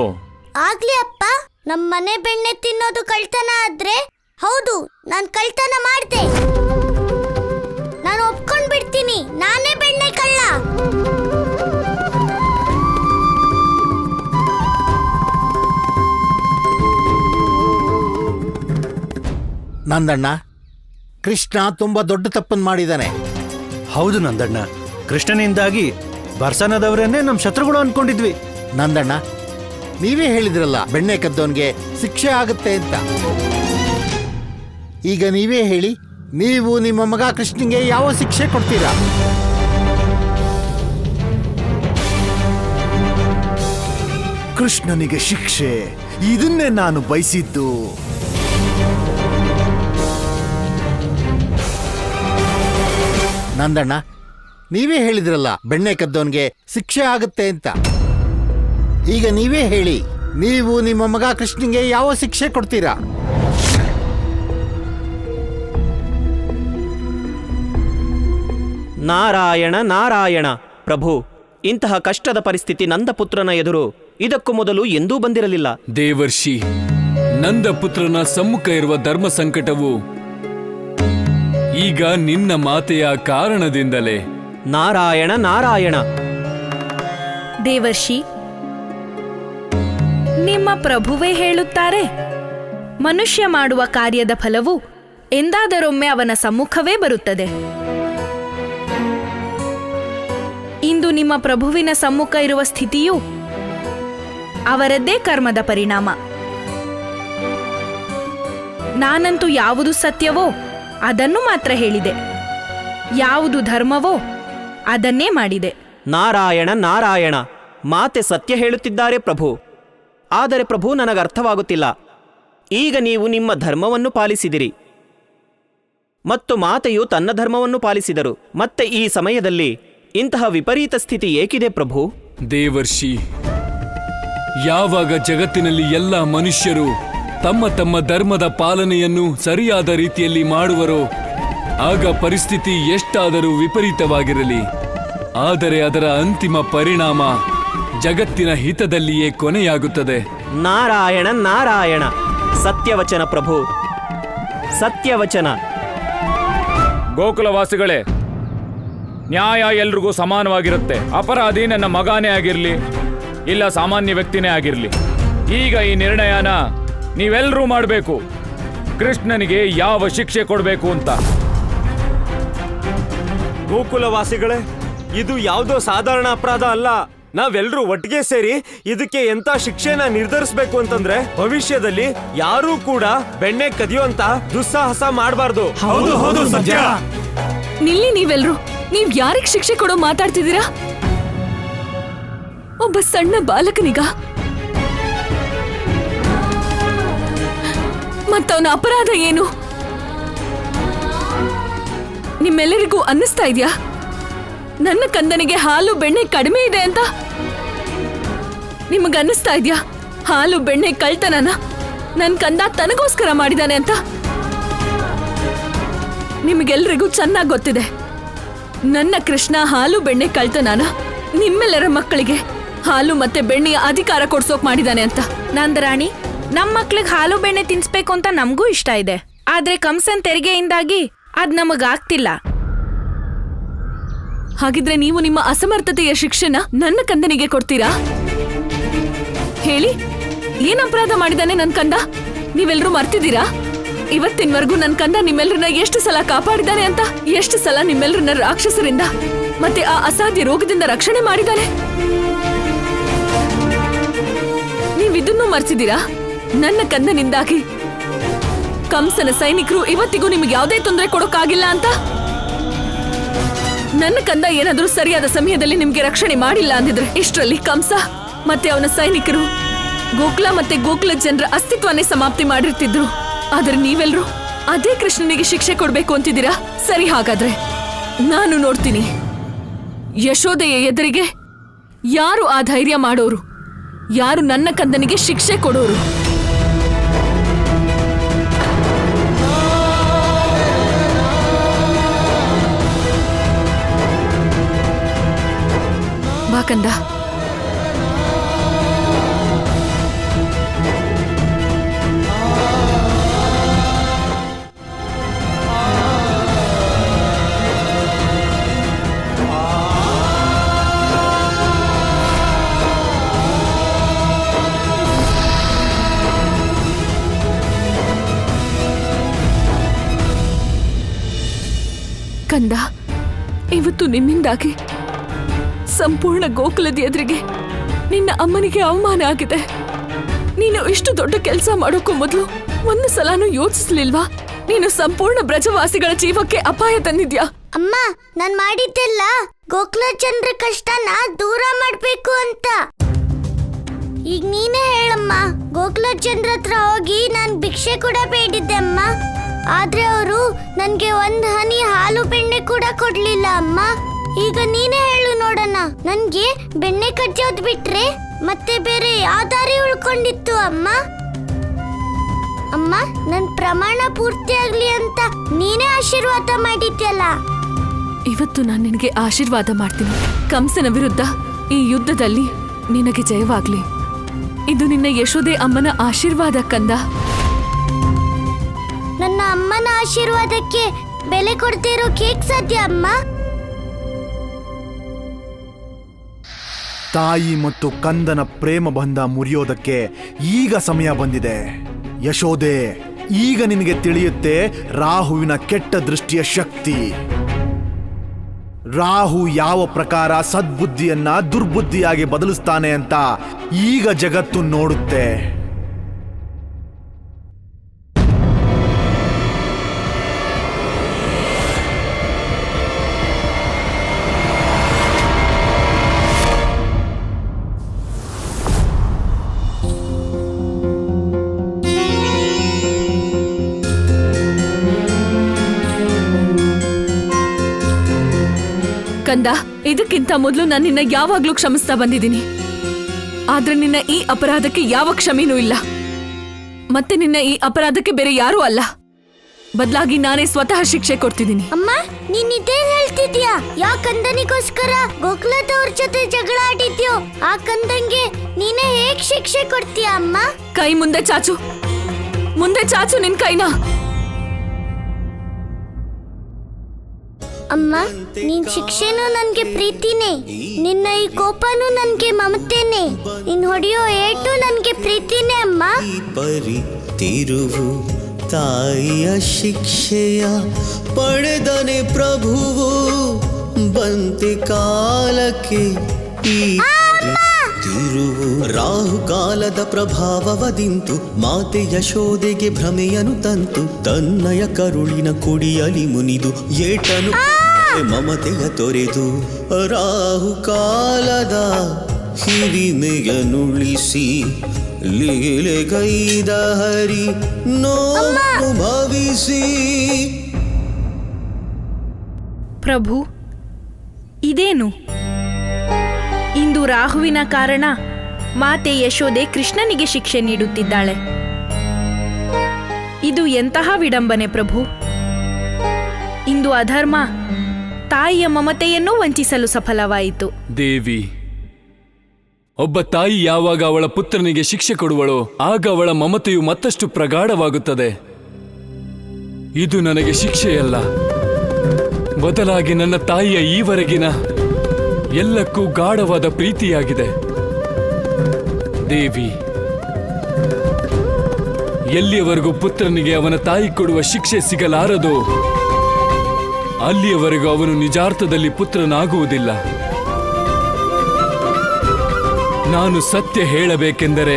ಆಗ್ಲಿ ಅಪ್ಪ, ನಮ್ ಮನೆ ಬೆಣ್ಣೆ ತಿನ್ನೋದು ಕಳ್ತನ ಆದ್ರೆ ಹೌದು, ನಾನ್ ಕಳ್ತನ ಮಾಡ್ದೆ. ನಾನು ಒಪ್ಕೊಂಡ್ ಬಿಡ್ತೀನಿ, ನಾನೇ ಬೆಣ್ಣೆ ಕಳ್ಳ. ನಂದಣ್ಣ, ಕೃಷ್ಣ ತುಂಬಾ ದೊಡ್ಡ ತಪ್ಪನ್ನು ಮಾಡಿದ್ದಾನೆ. ಹೌದು ನಂದಣ್ಣ, ಕೃಷ್ಣನಿಂದಾಗಿ ಬರ್ಸನದವರನ್ನೇ ನಮ್ಮ ಶತ್ರುಗಳು ಅನ್ಕೊಂಡಿದ್ವಿ. ನಂದಣ್ಣ, ನೀವೇ ಹೇಳಿದ್ರಲ್ಲ ಬೆಣ್ಣೆ ಕದ್ದವನ್ಗೆ ಶಿಕ್ಷೆ ಆಗುತ್ತೆ ಅಂತ. ಈಗ ನೀವೇ ಹೇಳಿ, ನೀವು ನಿಮ್ಮ ಮಗ ಕೃಷ್ಣನ್ಗೆ ಯಾವ ಶಿಕ್ಷೆ ಕೊಡ್ತೀರಾ? ಕೃಷ್ಣನಿಗೆ ಶಿಕ್ಷೆ, ಇದನ್ನೇ ನಾನು ಬಯಸಿದ್ದು. ನಂದಣ್ಣ, ನೀವೇ ಹೇಳಿದ್ರಲ್ಲ ಬೆಣ್ಣೆ ಕದ್ದವನ್ಗೆ ಶಿಕ್ಷೆ ಆಗುತ್ತೆ ಅಂತ. ಈಗ ನೀವೇ ಹೇಳಿ, ನೀವು ನಿಮ್ಮ ಮಗ ಕೃಷ್ಣನ್ಗೆ ಯಾವ ಶಿಕ್ಷೆ ಕೊಡ್ತೀರಾ? ನಾರಾಯಣ ನಾರಾಯಣ. ಪ್ರಭು, ಇಂತಹ ಕಷ್ಟದ ಪರಿಸ್ಥಿತಿ ನಂದಪುತ್ರನ ಎದುರು ಇದಕ್ಕೂ ಮೊದಲು ಎಂದೂ ಬಂದಿರಲಿಲ್ಲ. ದೇವರ್ಷಿ, ನಂದಪುತ್ರನ ಸಮ್ಮುಖ ಇರುವ ಧರ್ಮ ಸಂಕಟವು ಈಗ ನಿನ್ನ ಮಾತೆಯ ಕಾರಣದಿಂದಲೇ. ನಾರಾಯಣ ನಾರಾಯಣ. ದೇವರ್ಷಿ, ನಿಮ್ಮ ಪ್ರಭುವೇ ಹೇಳುತ್ತಾರೆ, ಮನುಷ್ಯ ಮಾಡುವ ಕಾರ್ಯದ ಫಲವು ಎಂದಾದರೊಮ್ಮೆ ಅವನ ಸಮ್ಮುಖವೇ ಬರುತ್ತದೆ. ಇಂದು ನಿಮ್ಮ ಪ್ರಭುವಿನ ಸಮ್ಮುಖ ಇರುವ ಸ್ಥಿತಿಯು ಅವರದ್ದೇ ಕರ್ಮದ ಪರಿಣಾಮ. ನಾನಂತೂ ಯಾವುದು ಸತ್ಯವೋ ಅದನ್ನು ಮಾತ್ರ ಹೇಳಿದೆ, ಯಾವುದು ಧರ್ಮವೋ ಅದನ್ನೇ ಮಾಡಿದೆ. ನಾರಾಯಣ ನಾರಾಯಣ. ಮಾತೆ ಸತ್ಯ ಹೇಳುತ್ತಿದ್ದಾರೆ ಪ್ರಭು. ಆದರೆ ಪ್ರಭು, ನನಗರ್ಥವಾಗುತ್ತಿಲ್ಲ. ಈಗ ನೀವು ನಿಮ್ಮ ಧರ್ಮವನ್ನು ಪಾಲಿಸಿದಿರಿ ಮತ್ತು ಮಾತೆಯು ತನ್ನ ಧರ್ಮವನ್ನು ಪಾಲಿಸಿದರು. ಮತ್ತೆ ಈ ಸಮಯದಲ್ಲಿ ಇಂತಹ ವಿಪರೀತ ಸ್ಥಿತಿ ಏಕಿದೆ ಪ್ರಭು? ದೇವರ್ಷಿ, ಯಾವಾಗ ಜಗತ್ತಿನಲ್ಲಿ ಎಲ್ಲ ಮನುಷ್ಯರು ತಮ್ಮ ತಮ್ಮ ಧರ್ಮದ ಪಾಲನೆಯನ್ನು ಸರಿಯಾದ ರೀತಿಯಲ್ಲಿ ಮಾಡುವರೋ ಆಗ ಪರಿಸ್ಥಿತಿ ಎಷ್ಟಾದರೂ ವಿಪರೀತವಾಗಿರಲಿ, ಆದರೆ ಅದರ ಅಂತಿಮ ಪರಿಣಾಮ ಜಗತ್ತಿನ ಹಿತದಲ್ಲಿಯೇ ಕೊನೆಯಾಗುತ್ತದೆ. ನಾರಾಯಣ ನಾರಾಯಣ. ಸತ್ಯವಚನ ಪ್ರಭು, ಸತ್ಯವಚನ. ಗೋಕುಲವಾಸಿಗಳೇ, ನ್ಯಾಯ ಎಲ್ರಿಗೂ ಸಮಾನವಾಗಿರುತ್ತೆ. ಅಪರಾಧಿ ನನ್ನ ಮಗನೇ ಆಗಿರ್ಲಿ ಇಲ್ಲ ಸಾಮಾನ್ಯ ವ್ಯಕ್ತಿನೇ ಆಗಿರ್ಲಿ. ಈಗ ಈ ನಿರ್ಣಯನ ನೀವೆಲ್ಲರೂ ಮಾಡಬೇಕು, ಕೃಷ್ಣನಿಗೆ ಯಾವ ಶಿಕ್ಷೆ ಕೊಡಬೇಕು ಅಂತ. ಗೋಕುಲವಾಸಿಗಳೇ, ಇದು ಯಾವುದೋ ಸಾಧಾರಣ ಅಪರಾಧ ಅಲ್ಲ. ನಾವೆಲ್ಲರೂ ಒಟ್ಟಿಗೆ ಸೇರಿ ಇದಕ್ಕೆ ಎಂತ ಶಿಕ್ಷೆನ ನಿರ್ಧರಿಸಬೇಕು ಅಂತಂದ್ರೆ ಭವಿಷ್ಯದಲ್ಲಿ ಯಾರೂ ಕೂಡ ಬೆಣ್ಣೆ ಕದಿಯುವಂತ ದುಸ್ಸಾಹಸ ಮಾಡಬಾರ್ದು. ಹೌದು ಹೌದು ಸತ್ಯ. ನಿಲ್ಲಿ ನೀವೆಲ್ರು. ನೀವ್ ಯಾರಿಗ್ ಶಿಕ್ಷೆ ಕೊಡೋ ಮಾತಾಡ್ತಿದ್ದೀರಾ? ಒಬ್ಬ ಸಣ್ಣ ಬಾಲಕನಿಗ ಮತ್ತವನ ಅಪರಾಧ ಏನು? ನಿಮ್ಮೆಲ್ಲರಿಗೂ ಅನ್ನಿಸ್ತಾ ಇದ್ಯಾ ನನ್ನ ಕಂದನಿಗೆ ಹಾಲು ಬೆಣ್ಣೆ ಕಡಿಮೆ ಇದೆ ಅಂತ? ನಿಮಗನ್ನಿಸ್ತಾ ಇದ್ಯಾ ಹಾಲು ಬೆಣ್ಣೆ ಕಳ್ತನನ ನನ್ ಕಂದ ತನಗೋಸ್ಕರ ಮಾಡಿದಾನೆ ಅಂತ? ನಿಮಗೆಲ್ರಿಗೂ ಚೆನ್ನಾಗಿ ಗೊತ್ತಿದೆ ನನ್ನ ಕೃಷ್ಣ ಹಾಲು ಬೆಣ್ಣೆ ಕಳ್ತನನ ನಿಮ್ಮೆಲ್ಲರ ಮಕ್ಕಳಿಗೆ ಹಾಲು ಮತ್ತೆ ಬೆಣ್ಣೆಯ ಅಧಿಕಾರ ಕೊಡ್ಸೋಕ್ ಮಾಡಿದಾನೆ ಅಂತ. ನಂದರಾಣಿ, ನಮ್ ಮಕ್ಳಿಗೆ ಹಾಲು ಬೆಣ್ಣೆ ತಿನ್ಸ್ಬೇಕು ಅಂತ ನಮಗೂ ಇಷ್ಟ ಇದೆ. ಆದ್ರೆ ಕಂಸನ್ ತೆರಿಗೆಯಿಂದಾಗಿ ಅದ್ ನಮಗಾಗ್ತಿಲ್ಲ. ಹಾಗಿದ್ರೆ ನೀವು ನಿಮ್ಮ ಅಸಮರ್ಥತೆಯ ಶಿಕ್ಷೆನ ನನ್ನ ಕಂದನಿಗೆ ಕೊಡ್ತೀರಾ? ಹೇಳಿ, ಏನ್ ಅಪರಾಧ ಮಾಡಿದಾನೆ ನನ್ ಕಂದ? ನೀವೆಲ್ರೂ ಮರ್ತಿದ್ದೀರಾ? ಇವತ್ತಿನವರೆಗೂ ನನ್ ಕಂದ ನಿಮ್ಮೆಲ್ಲರನ್ನ ಎಷ್ಟು ಸಲ ಕಾಪಾಡಿದಾನೆ ಅಂತ? ಎಷ್ಟು ಸಲ ನಿಮ್ಮೆಲ್ಲರನ್ನ ರಾಕ್ಷಸರಿಂದ ಮತ್ತೆ ಆ ಅಸಾಧ್ಯ ರೋಗದಿಂದ ರಕ್ಷಣೆ ಮಾಡಿದಾನೆ? ನೀವಿದನ್ನು ಮರ್ತಿದ್ದೀರಾ? ನನ್ನ ಕಂದನಿಂದಾಗಿ ಕಂಸನ ಸೈನಿಕರು ಇವತ್ತಿಗೂ ನಿಮಗೆ ಯಾವುದೇ ತೊಂದರೆ ಕೊಡೋಕ್ಕಾಗಿಲ್ಲ ಅಂತ? ನನ್ನ ಕಂದ ಏನಾದ್ರೂ ಸರಿಯಾದ ಸಮಯದಲ್ಲಿ ನಿಮ್ಗೆ ರಕ್ಷಣೆ ಮಾಡಿಲ್ಲ ಅಂದಿದ್ರೆ ಇಷ್ಟರಲ್ಲಿ ಕಂಸ ಮತ್ತೆ ಅವನ ಸೈನಿಕರು ಗೋಕುಲ ಮತ್ತೆ ಗೋಕುಲ ಜನರ ಅಸ್ತಿತ್ವನೇ ಸಮಾಪ್ತಿ ಮಾಡಿರ್ತಿದ್ರು. ಆದ್ರೆ ನೀವೆಲ್ರೂ ಅದೇ ಕೃಷ್ಣನಿಗೆ ಶಿಕ್ಷೆ ಕೊಡ್ಬೇಕು ಅಂತಿದ್ದೀರಾ? ಸರಿ, ಹಾಗಾದ್ರೆ ನಾನು ನೋಡ್ತೀನಿ ಯಶೋದೆಯ ಎದುರಿಗೆ ಯಾರು ಆ ಧೈರ್ಯ ಮಾಡೋರು, ಯಾರು ನನ್ನ ಕಂದನಿಗೆ ಶಿಕ್ಷೆ ಕೊಡೋರು. ಬಾ ಕಂದ. ಕಂದ, ಇವತ್ತು ನಿನ್ನಿಂದಾಗಿ ಸಂಪೂರ್ಣ ಗೋಕುಲದ ಎದುರಿಗೆ ನಿನ್ನ ಅಮ್ಮನಿಗೆ ಅವಮಾನ ಆಗಿದೆ. ನೀನು ಇಷ್ಟು ದೊಡ್ಡ ಕೆಲಸ ಮಾಡೋಕ್ಕೂ ಮೊದಲು ಒಂದು ಸಲನೂ ಯೋಚಿಸ್ಲಿಲ್ವಾ? ನೀನು ಸಂಪೂರ್ಣ ಬ್ರಜವಾಸಿಗಳ ಜೀವಕ್ಕೆ ಅಪಾಯ ತಂದಿದ್ಯಾ? ಅಮ್ಮ, ನಾನ್ ಮಾಡಿದ್ದೆಲ್ಲ ಗೋಕುಲ ಜನರ ಕಷ್ಟನ ದೂರ ಮಾಡ್ಬೇಕು ಅಂತ. ಈಗ ನೀನೇ ಹೇಳಮ್ಮ, ಗೋಕುಲ ಜನರ ಹತ್ರ ಹೋಗಿ ನಾನ್ ಭಿಕ್ಷೆ ಕೂಡ ಬೇಡಿದ್ದೆ ಅಮ್ಮ. ಆದ್ರೆ ಅವರು ನನ್ಗೆ ಒಂದ್ ಹನಿ ಹಾಲು ಬೆಣ್ಣೆ ಕೂಡ ಕೊಡ್ಲಿಲ್ಲ ಅಮ್ಮ. ಈಗ ನೀನೇ ಹೇಳು ನೋಡೋಣ, ನನ್ಗೆ ಬೆಣ್ಣೆ ಕಜ್ಜೋದ್ ಬಿಟ್ರೆ ಮತ್ತೆ ಬೇರೆ ಯಾವ ದಾರಿ ಉಳ್ಕೊಂಡಿತ್ತು ಅಮ್ಮ? ಅಮ್ಮ, ನನ್ ಪ್ರಮಾಣ ಪೂರ್ತಿ ಆಗ್ಲಿ ಅಂತ ನೀನೇ ಆಶೀರ್ವಾದ ಮಾಡಿದ್ಯಲ್ಲ. ಇವತ್ತು ನಾನು ನಿನಗೆ ಆಶೀರ್ವಾದ ಮಾಡ್ತೀನಿ. ಕಂಸನ ವಿರುದ್ಧ ಈ ಯುದ್ಧದಲ್ಲಿ ನಿನಗೆ ಜಯವಾಗ್ಲಿ. ಇದು ನಿನ್ನ ಯಶೋದೆ ಅಮ್ಮನ ಆಶೀರ್ವಾದ ಕಂದ. ನನ್ನ ಅಮ್ಮನ ಆಶೀರ್ವಾದಕ್ಕೆ ಬೆಲೆ ಕೊಡ್ದೇ ಇರೋಕೆ ಹೇಗ್ ಸಾಧ್ಯ ಅಮ್ಮ? ತಾಯಿ ಮತ್ತು ಕಂದನ ಪ್ರೇಮ ಬಂಧ ಮುರಿಯೋದಕ್ಕೆ ಈಗ ಸಮಯ ಬಂದಿದೆ. ಯಶೋದೆ, ಈಗ ನಿನಗೆ ತಿಳಿಯುತ್ತೆ ರಾಹುವಿನ ಕೆಟ್ಟ ದೃಷ್ಟಿಯ ಶಕ್ತಿ. ರಾಹು ಯಾವ ಪ್ರಕಾರ ಸದ್ಬುದ್ಧಿಯನ್ನ ದುರ್ಬುದ್ಧಿಯಾಗಿ ಬದಲಿಸ್ತಾನೆ ಅಂತ ಈಗ ಜಗತ್ತು ನೋಡುತ್ತೆ. ಕಂದ, ಇದಕ್ಕಿಂತ ಮೊದಲು ನಾನು ನಿನ್ನ ಯಾವಾಗ್ಲೂ ಕ್ಷಮಿಸ್ತಾ ಬಂದಿದ್ದೀನಿ. ಆದ್ರೆ ನಿನ್ನ ಈ ಅಪರಾಧಕ್ಕೆ ಯಾವ ಕ್ಷಮೆನೂ ಇಲ್ಲ. ಮತ್ತೆ ನಿನ್ನ ಈ ಅಪರಾಧಕ್ಕೆ ಬೇರೆ ಯಾರೂ ಅಲ್ಲ, ಬದಲಾಗಿ ನಾನೇ ಸ್ವತಃ ಶಿಕ್ಷೆ ಕೊಡ್ತಿದ್ದೀನಿ. ಅಮ್ಮ, ನೀನ್ ಇದೇನ್ ಹೇಳ್ತಿದ್ಯಾ? ಯಾ ಕಂದನಿಗೋಸ್ಕರ ಗೋಕುಲದವ್ರ ಜೊತೆ ಜಗಳ ಆಡಿದ್ಯೋ ಆ ಕಂದಂಗೆ ನೀನೇ ಹೇಗ್ ಶಿಕ್ಷೆ ಕೊಡ್ತೀಯ ಅಮ್ಮ? ಕೈ ಮುಂದೆ ಚಾಚು, ಮುಂದೆ ಚಾಚು ನಿನ್ ಕೈನ. ಅಮ್ಮ, ನಿನ್ ಶಿಕ್ಷೆನೂ ನನ್ಗೆ ಪ್ರೀತಿನೇ, ನಿನ್ನ ಈ ಕೋಪನೂ ನನ್ಗೆ ಮಮತೆನೆ, ನೀನ್ ಹೊಡೆಯೋ ಏಟು ನನ್ಗೆ ಪ್ರೀತಿನೇ ಅಮ್ಮ. ಪರಿ ತಿರುವು ತಾಯಿಯ ಶಿಕ್ಷೆಯ ಪಡೆದನೆ ಪ್ರಭುವು, ಬಂತೆ ಕಾಲಕ್ಕೆ ಈ ತಿರುವು. ರಾಹುಕಾಲದ ಪ್ರಭಾವವದಿಂತು ಮಾತೆ ಯಶೋದೆಗೆ ಭ್ರಮೆಯನು ತಂತು, ತನ್ನಯ ಕರುಳಿನ ಕುಡಿಯಲಿ ಮುನಿದು ಏಟನು ಮಮತೆಯ ತೊರೆದು. ರಾಹುಕಾಲದ ಹಿರಿಮೆಯನುಳಿಸಿ ಲೀಲೆಗೈದ ಹರಿ ನೋವು ಭವಿಸಿ. ಪ್ರಭು, ಇದೇನು? ಇಂದು ರಾಹುವಿನ ಕಾರಣ ಮಾತೆ ಯಶೋದೆ ಕೃಷ್ಣನಿಗೆ ಶಿಕ್ಷೆ ನೀಡುತ್ತಿದ್ದಾಳೆ. ಇದು ಎಂತಹ ವಿಡಂಬನೆ ಪ್ರಭು! ಇಂದು ಅಧರ್ಮ ತಾಯಿಯ ಮಮತೆಯನ್ನು ವಂಚಿಸಲು ಸಫಲವಾಯಿತು. ದೇವಿ, ಒಬ್ಬ ತಾಯಿ ಯಾವಾಗ ಅವಳ ಪುತ್ರನಿಗೆ ಶಿಕ್ಷೆ ಕೊಡುವಳೋ ಆಗ ಅವಳ ಮಮತೆಯು ಮತ್ತಷ್ಟು ಪ್ರಗಾಢವಾಗುತ್ತದೆ. ಇದು ನನಗೆ ಶಿಕ್ಷೆಯಲ್ಲ, ಬದಲಾಗಿ ನನ್ನ ತಾಯಿಯ ಈವರೆಗಿನ ಎಲ್ಲಕ್ಕೂ ಗಾಢವಾದ ಪ್ರೀತಿಯಾಗಿದೆ. ದೇವಿ, ಎಲ್ಲಿಯವರೆಗೂ ಪುತ್ರನಿಗೆ ಅವನ ತಾಯಿ ಕೊಡುವ ಶಿಕ್ಷೆ ಸಿಗಲಾರದೋ ಅಲ್ಲಿಯವರೆಗೂ ಅವನು ನಿಜಾರ್ಥದಲ್ಲಿ ಪುತ್ರನಾಗುವುದಿಲ್ಲ. ನಾನು ಸತ್ಯ ಹೇಳಬೇಕೆಂದರೆ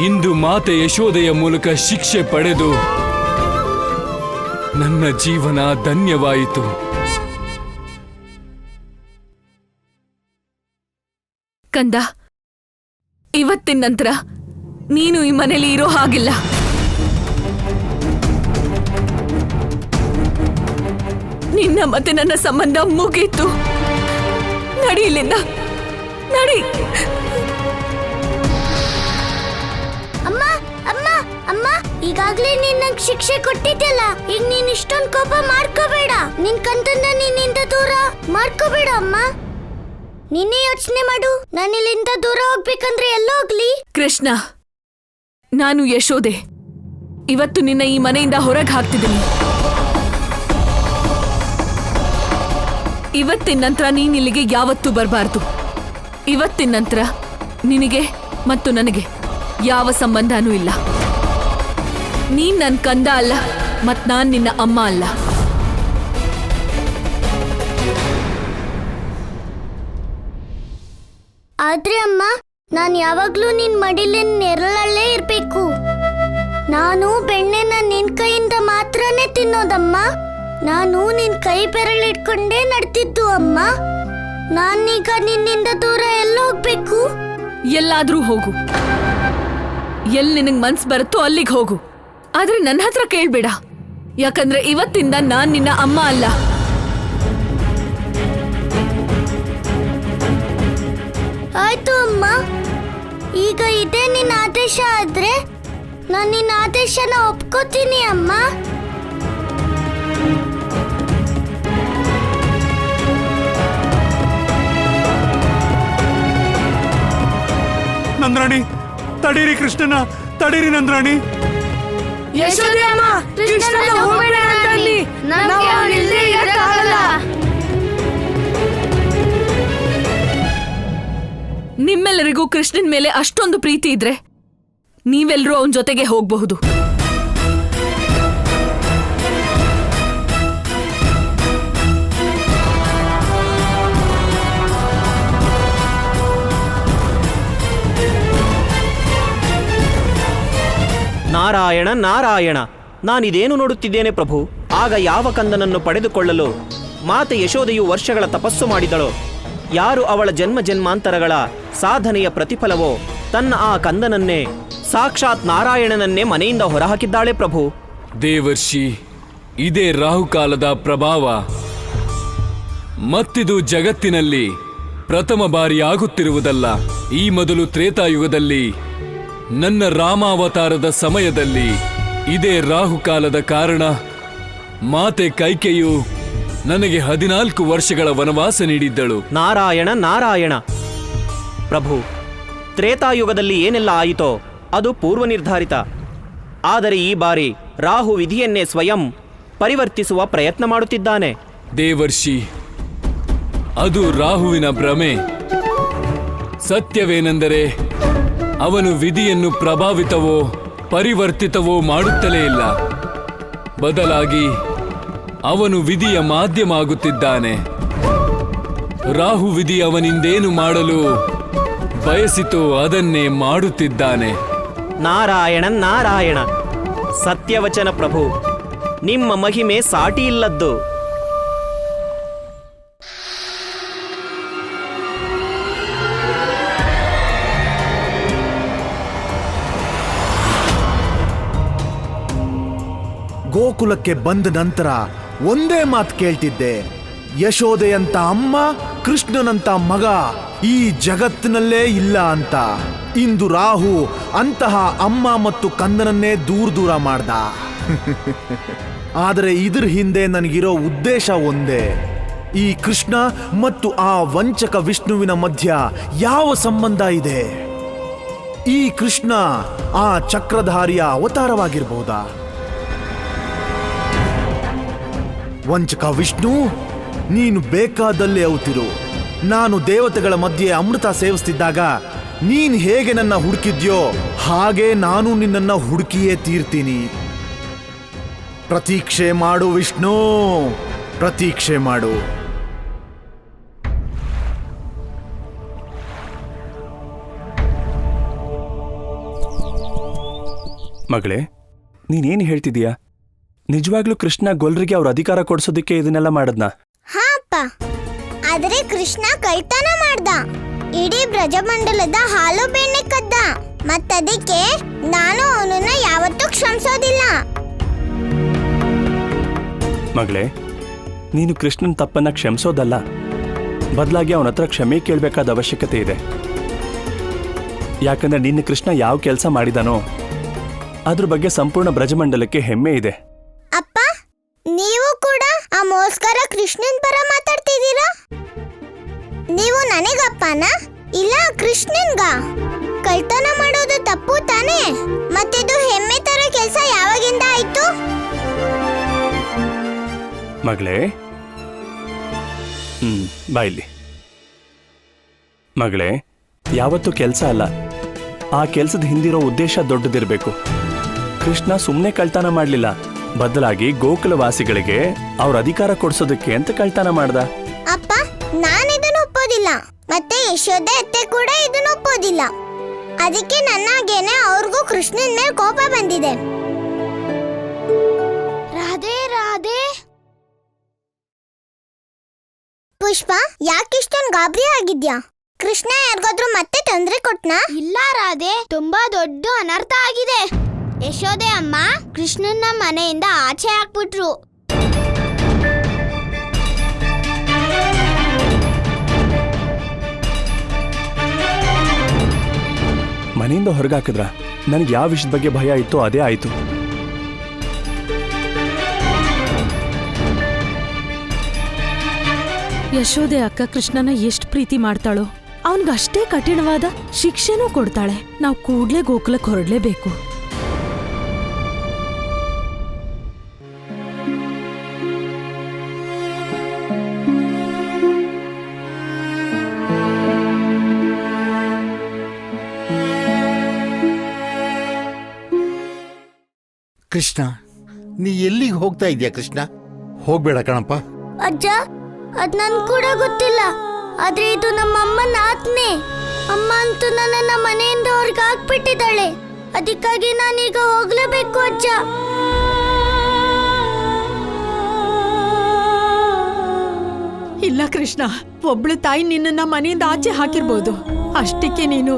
ಇಂದು ಮಾತೆ ಯಶೋದೆಯ ಮೂಲಕ ಶಿಕ್ಷೆ ಪಡೆದು ನನ್ನ ಜೀವನ ಧನ್ಯವಾಯಿತು. ಕಂದ, ಇವತ್ತಿನ ನಂತರ ನೀನು ಈ ಮನೇಲಿ ಇರೋ ಹಾಗಿಲ್ಲ. ನಿನ್ನ ಮತ್ತೆ ನನ್ನ ಸಂಬಂಧ ಮುಗೀತು. ನಡಿ ಇಲ್ಲಿಂದ, ನಡಿ. ಅಮ್ಮ ಅಮ್ಮ ಅಮ್ಮ, ಈಗಾಗ್ಲೇ ನೀನ್ ನಂಗ್ ಶಿಕ್ಷೆ ಕೊಟ್ಟಿದ್ದಲ್ಲ, ಈಗ ನೀನ್ ಇಷ್ಟೊಂದು ಕೋಪ ಮಾಡ್ಕೋಬೇಡ. ನಿನ್ ಕಂತನ್ನ ನಿನ್ನಿಂದ ದೂರ ಮಾಡ್ಕೋಬೇಡ ಅಮ್ಮ. ನೀನೇ ಯೋಚನೆ ಮಾಡು, ನಾನು ಇಲ್ಲಿಂದ ದೂರ ಹೋಗ್ಬೇಕಂದ್ರೆ ಎಲ್ಲೋಗ್ಲಿ? ಕೃಷ್ಣ, ನಾನು ಯಶೋದೆ. ಇವತ್ತು ನಿನ್ನ ಈ ಮನೆಯಿಂದ ಹೊರಗೆ ಹಾಕ್ತಿದ್ದೀನಿ. ಇವತ್ತಿನ ನಂತರ ನೀನ್ ಇಲ್ಲಿಗೆ ಯಾವತ್ತೂ ಬರಬಾರ್ದು. ಇವತ್ತಿನ ನಂತರ ನಿನಗೆ ಮತ್ತು ನನಗೆ ಯಾವ ಸಂಬಂಧನೂ ಇಲ್ಲ. ನೀನ್ ನನ್ನ ಕಂದ ಅಲ್ಲ, ಮತ್ ನಾನ್ ನಿನ್ನ ಅಮ್ಮ ಅಲ್ಲ. ಆದ್ರೆ ಅಮ್ಮ, ನಾನ್ ಯಾವಾಗ್ಲೂ ನಿನ್ ಮಡಿಲಿನ ನೆರಳಲ್ಲೇ ಇರ್ಬೇಕು. ನಾನು ಬೆಣ್ಣೆನ ನಿನ್ ಕೈಯಿಂದ ಮಾತ್ರನೇ ತಿನ್ನೋದಮ್ಮ. ನಾನು ನಿನ್ ಕೈ ಬೆರಳಿಟ್ಕೊಂಡೇ ನಡ್ತಿದ್ದು ಅಮ್ಮ. ನಾನೀಗ ನಿನ್ನಿಂದ ದೂರ ಎಲ್ಲೋಗ್ಬೇಕು? ಎಲ್ಲಾದ್ರೂ ಹೋಗು. ಎಲ್ಲಿ ನಿನಗ್ ಮನ್ಸ್ ಬರುತ್ತೋ ಅಲ್ಲಿಗೆ ಹೋಗು. ಆದ್ರೆ ನನ್ನ ಹತ್ರ ಕೇಳ್ಬೇಡ, ಯಾಕಂದ್ರೆ ಇವತ್ತಿಂದ ನಾನ್ ನಿನ್ನ ಅಮ್ಮ ಅಲ್ಲ. ಆಯ್ತು ಅಮ್ಮ, ಈಗ ಇದೇ ನಿನ್ನ ಆದೇಶ ಆದ್ರೆ ನಾನು ನಿನ್ನ ಆದೇಶನ ಒಪ್ಕೋತೀನಿ ಅಮ್ಮ. ನಂದ್ರಾಣಿ, ತಡೀರಿ ಕೃಷ್ಣನ, ತಡೀರಿ ನಂದ್ರಾಣಿ. ನಿಮ್ಮೆಲ್ಲರಿಗೂ ಕೃಷ್ಣನ್ ಮೇಲೆ ಅಷ್ಟೊಂದು ಪ್ರೀತಿ ಇದ್ರೆ ನೀವೆಲ್ಲರೂ ಅವನ ಜೊತೆಗೆ ಹೋಗಬಹುದು. ನಾರಾಯಣ ನಾರಾಯಣ, ನಾನಿದೇನು ನೋಡುತ್ತಿದ್ದೇನೆ ಪ್ರಭು? ಆಗ ಯಾವ ಕಂದನನ್ನು ಪಡೆದುಕೊಳ್ಳಲು ಮಾತೆ ಯಶೋದೆಯು ವರ್ಷಗಳ ತಪಸ್ಸು ಮಾಡಿದಳೋ, ಯಾರು ಅವಳ ಜನ್ಮ ಜನ್ಮಾಂತರಗಳ ಸಾಧನೆಯ ಪ್ರತಿಫಲವೋ, ತನ್ನ ಆ ಕಂದನನ್ನೇ ಸಾಕ್ಷಾತ್ ನಾರಾಯಣನನ್ನೇ ಮನೆಯಿಂದ ಹೊರಹಾಕಿದ್ದಾಳೆ ಪ್ರಭು. ದೇವರ್ಷಿ, ಇದೇ ರಾಹುಕಾಲದ ಪ್ರಭಾವ. ಮತ್ತಿದು ಜಗತ್ತಿನಲ್ಲಿ ಪ್ರಥಮ ಬಾರಿ ಆಗುತ್ತಿರುವುದಲ್ಲ. ಈ ಮೊದಲು ತ್ರೇತಾಯುಗದಲ್ಲಿ ನನ್ನ ರಾಮಾವತಾರದ ಸಮಯದಲ್ಲಿ ಇದೇ ರಾಹುಕಾಲದ ಕಾರಣ ಮಾತೆ ಕೈಕೆಯು ನನಗೆ 14 ವರ್ಷಗಳ ವನವಾಸ ನೀಡಿದ್ದಳು. ನಾರಾಯಣ ನಾರಾಯಣ. ಪ್ರಭು, ತ್ರೇತಾಯುಗದಲ್ಲಿ ಏನೆಲ್ಲ ಆಯಿತೋ ಅದು ಪೂರ್ವ ನಿರ್ಧಾರಿತ. ಆದರೆ ಈ ಬಾರಿ ರಾಹು ವಿಧಿಯನ್ನೇ ಸ್ವಯಂ ಪರಿವರ್ತಿಸುವ ಪ್ರಯತ್ನ ಮಾಡುತ್ತಿದ್ದಾನೆ. ದೇವರ್ಷಿ, ಅದು ರಾಹುವಿನ ಭ್ರಮೆ. ಸತ್ಯವೇನೆಂದರೆ ಅವನು ವಿಧಿಯನ್ನು ಪ್ರಭಾವಿತವೋ ಪರಿವರ್ತಿತವೋ ಮಾಡುತ್ತಲೇ ಇಲ್ಲ. ಬದಲಾಗಿ ಅವನು ವಿಧಿಯ ಮಾಧ್ಯಮ ಆಗುತ್ತಿದ್ದಾನೆ. ರಾಹು ವಿಧಿ ಅವನಿಂದೇನು ಮಾಡಲು ಬಯಸಿತೋ ಅದನ್ನೇ ಮಾಡುತ್ತಿದ್ದಾನೆ. ನಾರಾಯಣ ನಾರಾಯಣ. ಸತ್ಯವಚನ ಪ್ರಭು, ನಿಮ್ಮ ಮಹಿಮೆ ಸಾಟಿ ಇಲ್ಲದ್ದು. ಗೋಕುಲಕ್ಕೆ ಬಂದ ನಂತರ ಒಂದೇ ಮಾತು ಕೇಳ್ತಿದ್ದೆ, ಯಶೋದೆಯಂತ ಅಮ್ಮ, ಕೃಷ್ಣನಂತ ಮಗ ಈ ಜಗತ್ತಿನಲ್ಲೇ ಇಲ್ಲ ಅಂತ. ಇಂದು ರಾಹು ಅಂತಹ ಅಮ್ಮ ಮತ್ತು ಕಂದನನ್ನೇ ದೂರ ಮಾಡ್ದ. ಆದರೆ ಇದ್ರ ಹಿಂದೆ ನನಗಿರೋ ಉದ್ದೇಶ ಒಂದೇ. ಈ ಕೃಷ್ಣ ಮತ್ತು ಆ ವಂಚಕ ವಿಷ್ಣುವಿನ ಮಧ್ಯ ಯಾವ ಸಂಬಂಧ ಇದೆ? ಈ ಕೃಷ್ಣ ಆ ಚಕ್ರಧಾರಿಯ ಅವತಾರವಾಗಿರ್ಬಹುದಾ? ವಂಚಕ ವಿಷ್ಣು, ನೀನು ಬೇಕಾದಲ್ಲೇ ಅವತಿರು. ನಾನು ದೇವತೆಗಳ ಮಧ್ಯೆ ಅಮೃತ ಸೇವಿಸ್ತಿದ್ದಾಗ ನೀನ್ ಹೇಗೆ ನನ್ನ ಹುಡುಕಿದ್ಯೋ ಹಾಗೆ ನಾನು ನಿನ್ನನ್ನು ಹುಡುಕಿಯೇ ತೀರ್ತೀನಿ. ಪ್ರತೀಕ್ಷೆ ಮಾಡು ವಿಷ್ಣು, ಪ್ರತೀಕ್ಷೆ ಮಾಡು. ಮಗಳೇ, ನೀನೇನು ಹೇಳ್ತಿದೀಯಾ? ನಿಜವಾಗ್ಲೂ ಕೃಷ್ಣ ಗೊಲ್ರಿಗೆ ಅವ್ರ ಅಧಿಕಾರ ಕೊಡ್ಸೋದಕ್ಕೆ ಇದನ್ನೆಲ್ಲ ಮಾಡದ್ನಾ? ಹಾ ಅಪ್ಪ, ಆದ್ರೆ ಕೃಷ್ಣ ಕಳ್ತನ ಮಾಡ್ದ. ಇಡೀ ಬ್ರಜಮಂಡಲದ ಹಾಲು ಬೆಣ್ಣೆ ಕದ್ದ. ಮತ್ತದಕ್ಕೆ ನಾನು ಅವನನ್ನ ಯಾವತ್ತೂ ಕ್ಷಮಿಸೋದಿಲ್ಲ. ಮಗಳೇ, ನೀನು ಕೃಷ್ಣನ್ ತಪ್ಪನ್ನ ಕ್ಷಮಿಸೋದಲ್ಲ, ಬದಲಾಗಿ ಅವನ ಹತ್ರ ಕ್ಷಮೆ ಕೇಳಬೇಕಾದ ಅವಶ್ಯಕತೆ ಇದೆ. ಯಾಕಂದ್ರೆ ನಿನ್ನ ಕೃಷ್ಣ ಯಾವ ಕೆಲಸ ಮಾಡಿದಾನೋ ಅದ್ರ ಬಗ್ಗೆ ಸಂಪೂರ್ಣ ಬ್ರಜಮಂಡಲಕ್ಕೆ ಹೆಮ್ಮೆ ಇದೆ. ಅಪ್ಪ, ನೀವು ಕೂಡ ಆ ಮೋಸ್ಕರ ಕೃಷ್ಣನ್ ಪರ ಮಾತಾಡ್ತಿದ್ದೀರಾ? ನೀವು ನನಗಪ್ಪನ ಇಲ್ಲ ಕೃಷ್ಣನ್ಗ? ಕಳ್ತನ ಮಾಡೋದು ತಪ್ಪು ತಾನೇ? ಮತ್ತಿದು ಹೆಮ್ಮೆ ತರ ಕೆಲಸ ಯಾವಾಗಿಂದ ಆಯ್ತು? ಮಗಳೇ, ಬಾಯಿಲಿ. ಮಗಳೇ, ಯಾವತ್ತೂ ಕೆಲಸ ಅಲ್ಲ, ಆ ಕೆಲಸದ ಹಿಂದಿರೋ ಉದ್ದೇಶ ದೊಡ್ಡದಿರಬೇಕು. ಕೃಷ್ಣ ಸುಮ್ಮನೆ ಕಳ್ತನ ಮಾಡಲಿಲ್ಲ, ಬದಲಾಗಿ ಗೋಕುಲವಾಸಿಗಳಿಗೆ ಅವ್ರ ಅಧಿಕಾರ ಕೊಡ್ಸೋದಕ್ಕೆ ಅಂತ ಕಳ್ತನ ಮಾಡ್ದ. ಅಪ್ಪ, ನಾನು ಇದನ್ನು ಒಪ್ಪೋದಿಲ್ಲ. ಮತ್ತೆ ಯಶೋದೆ ಅತ್ತೆ ಕೂಡ ಇದನ್ನು ಒಪ್ಪೋದಿಲ್ಲ. ಅದಕ್ಕೆ ನನ್ನಾಗೇನೆ ಅವ್ರಿಗೂ ಕೃಷ್ಣನ್ ಮೇಲೆ ಕೋಪ ಬಂದಿದೆ. ರಾಧೆ ರಾಧೆ. ಪುಷ್ಪ, ಯಾಕಿಷ್ಟೊಂದು ಗಾಬರಿ ಆಗಿದ್ಯಾ? ಕೃಷ್ಣ ಯಾರಿಗಾದ್ರೂ ಮತ್ತೆ ತೊಂದ್ರೆ ಕೊಟ್ನಾ? ಇಲ್ಲ ರಾಧೆ, ತುಂಬಾ ದೊಡ್ಡ ಅನರ್ಥ ಆಗಿದೆ. ಯಶೋದೆ ಅಮ್ಮ ಕೃಷ್ಣನ ಮನೆಯಿಂದ ಆಚೆ ಹಾಕ್ಬಿಟ್ರು. ಮನೆಯಿಂದ ಹೊರಗಾಕಿದ್ರ? ನನಗೆ ಯಾವ ವಿಷಯದ ಬಗ್ಗೆ ಭಯ ಇತ್ತೋ ಅದೇ ಆಯ್ತು. ಯಶೋದೆ ಅಕ್ಕ ಕೃಷ್ಣನ ಎಷ್ಟು ಪ್ರೀತಿ ಮಾಡ್ತಾಳೋ, ಅವನ್ಗಷ್ಟೇ ಕಠಿಣವಾದ ಶಿಕ್ಷೆನೂ ಕೊಡ್ತಾಳೆ. ನಾವು ಕೂಡ್ಲೇ ಗೋಕುಲಕ್ಕೆ ಹೊರಡ್ಲೇಬೇಕು. ಕೃಷ್ಣ, ನೀ ಎಲ್ಲಿಗೆ ಹೋಗ್ತಾ ಇದೀಯ? ಕೃಷ್ಣ, ಹೋಗ್ಬೇಡ ಕಣಪ್ಪ. ಅಜ್ಜ, ಅದ್ ನನ್ ಕೂಡ ಗೊತ್ತಿಲ್ಲ. ಆದ್ರೆ ಇದು ನಮ್ಮ ಅಮ್ಮನ ಆತ್ಮೆ. ಅಮ್ಮ ಅಂತೂ ನನ್ನನ್ನ ಮನೆಯಿಂದ ಹೊರಗೆ ಹಾಕ್ಬಿಟ್ಟಿದ್ದಾಳೆ. ಅದಕ್ಕಾಗಿ ನಾನೀಗ ಹೋಗ್ಲೇಬೇಕು ಅಜ್ಜ. ಇಲ್ಲ ಕೃಷ್ಣ, ಒಬ್ಳು ತಾಯಿ ನಿನ್ನನ್ನ ಮನೆಯಿಂದ ಆಚೆ ಹಾಕಿರ್ಬೋದು, ಅಷ್ಟಕ್ಕೆ ನೀನು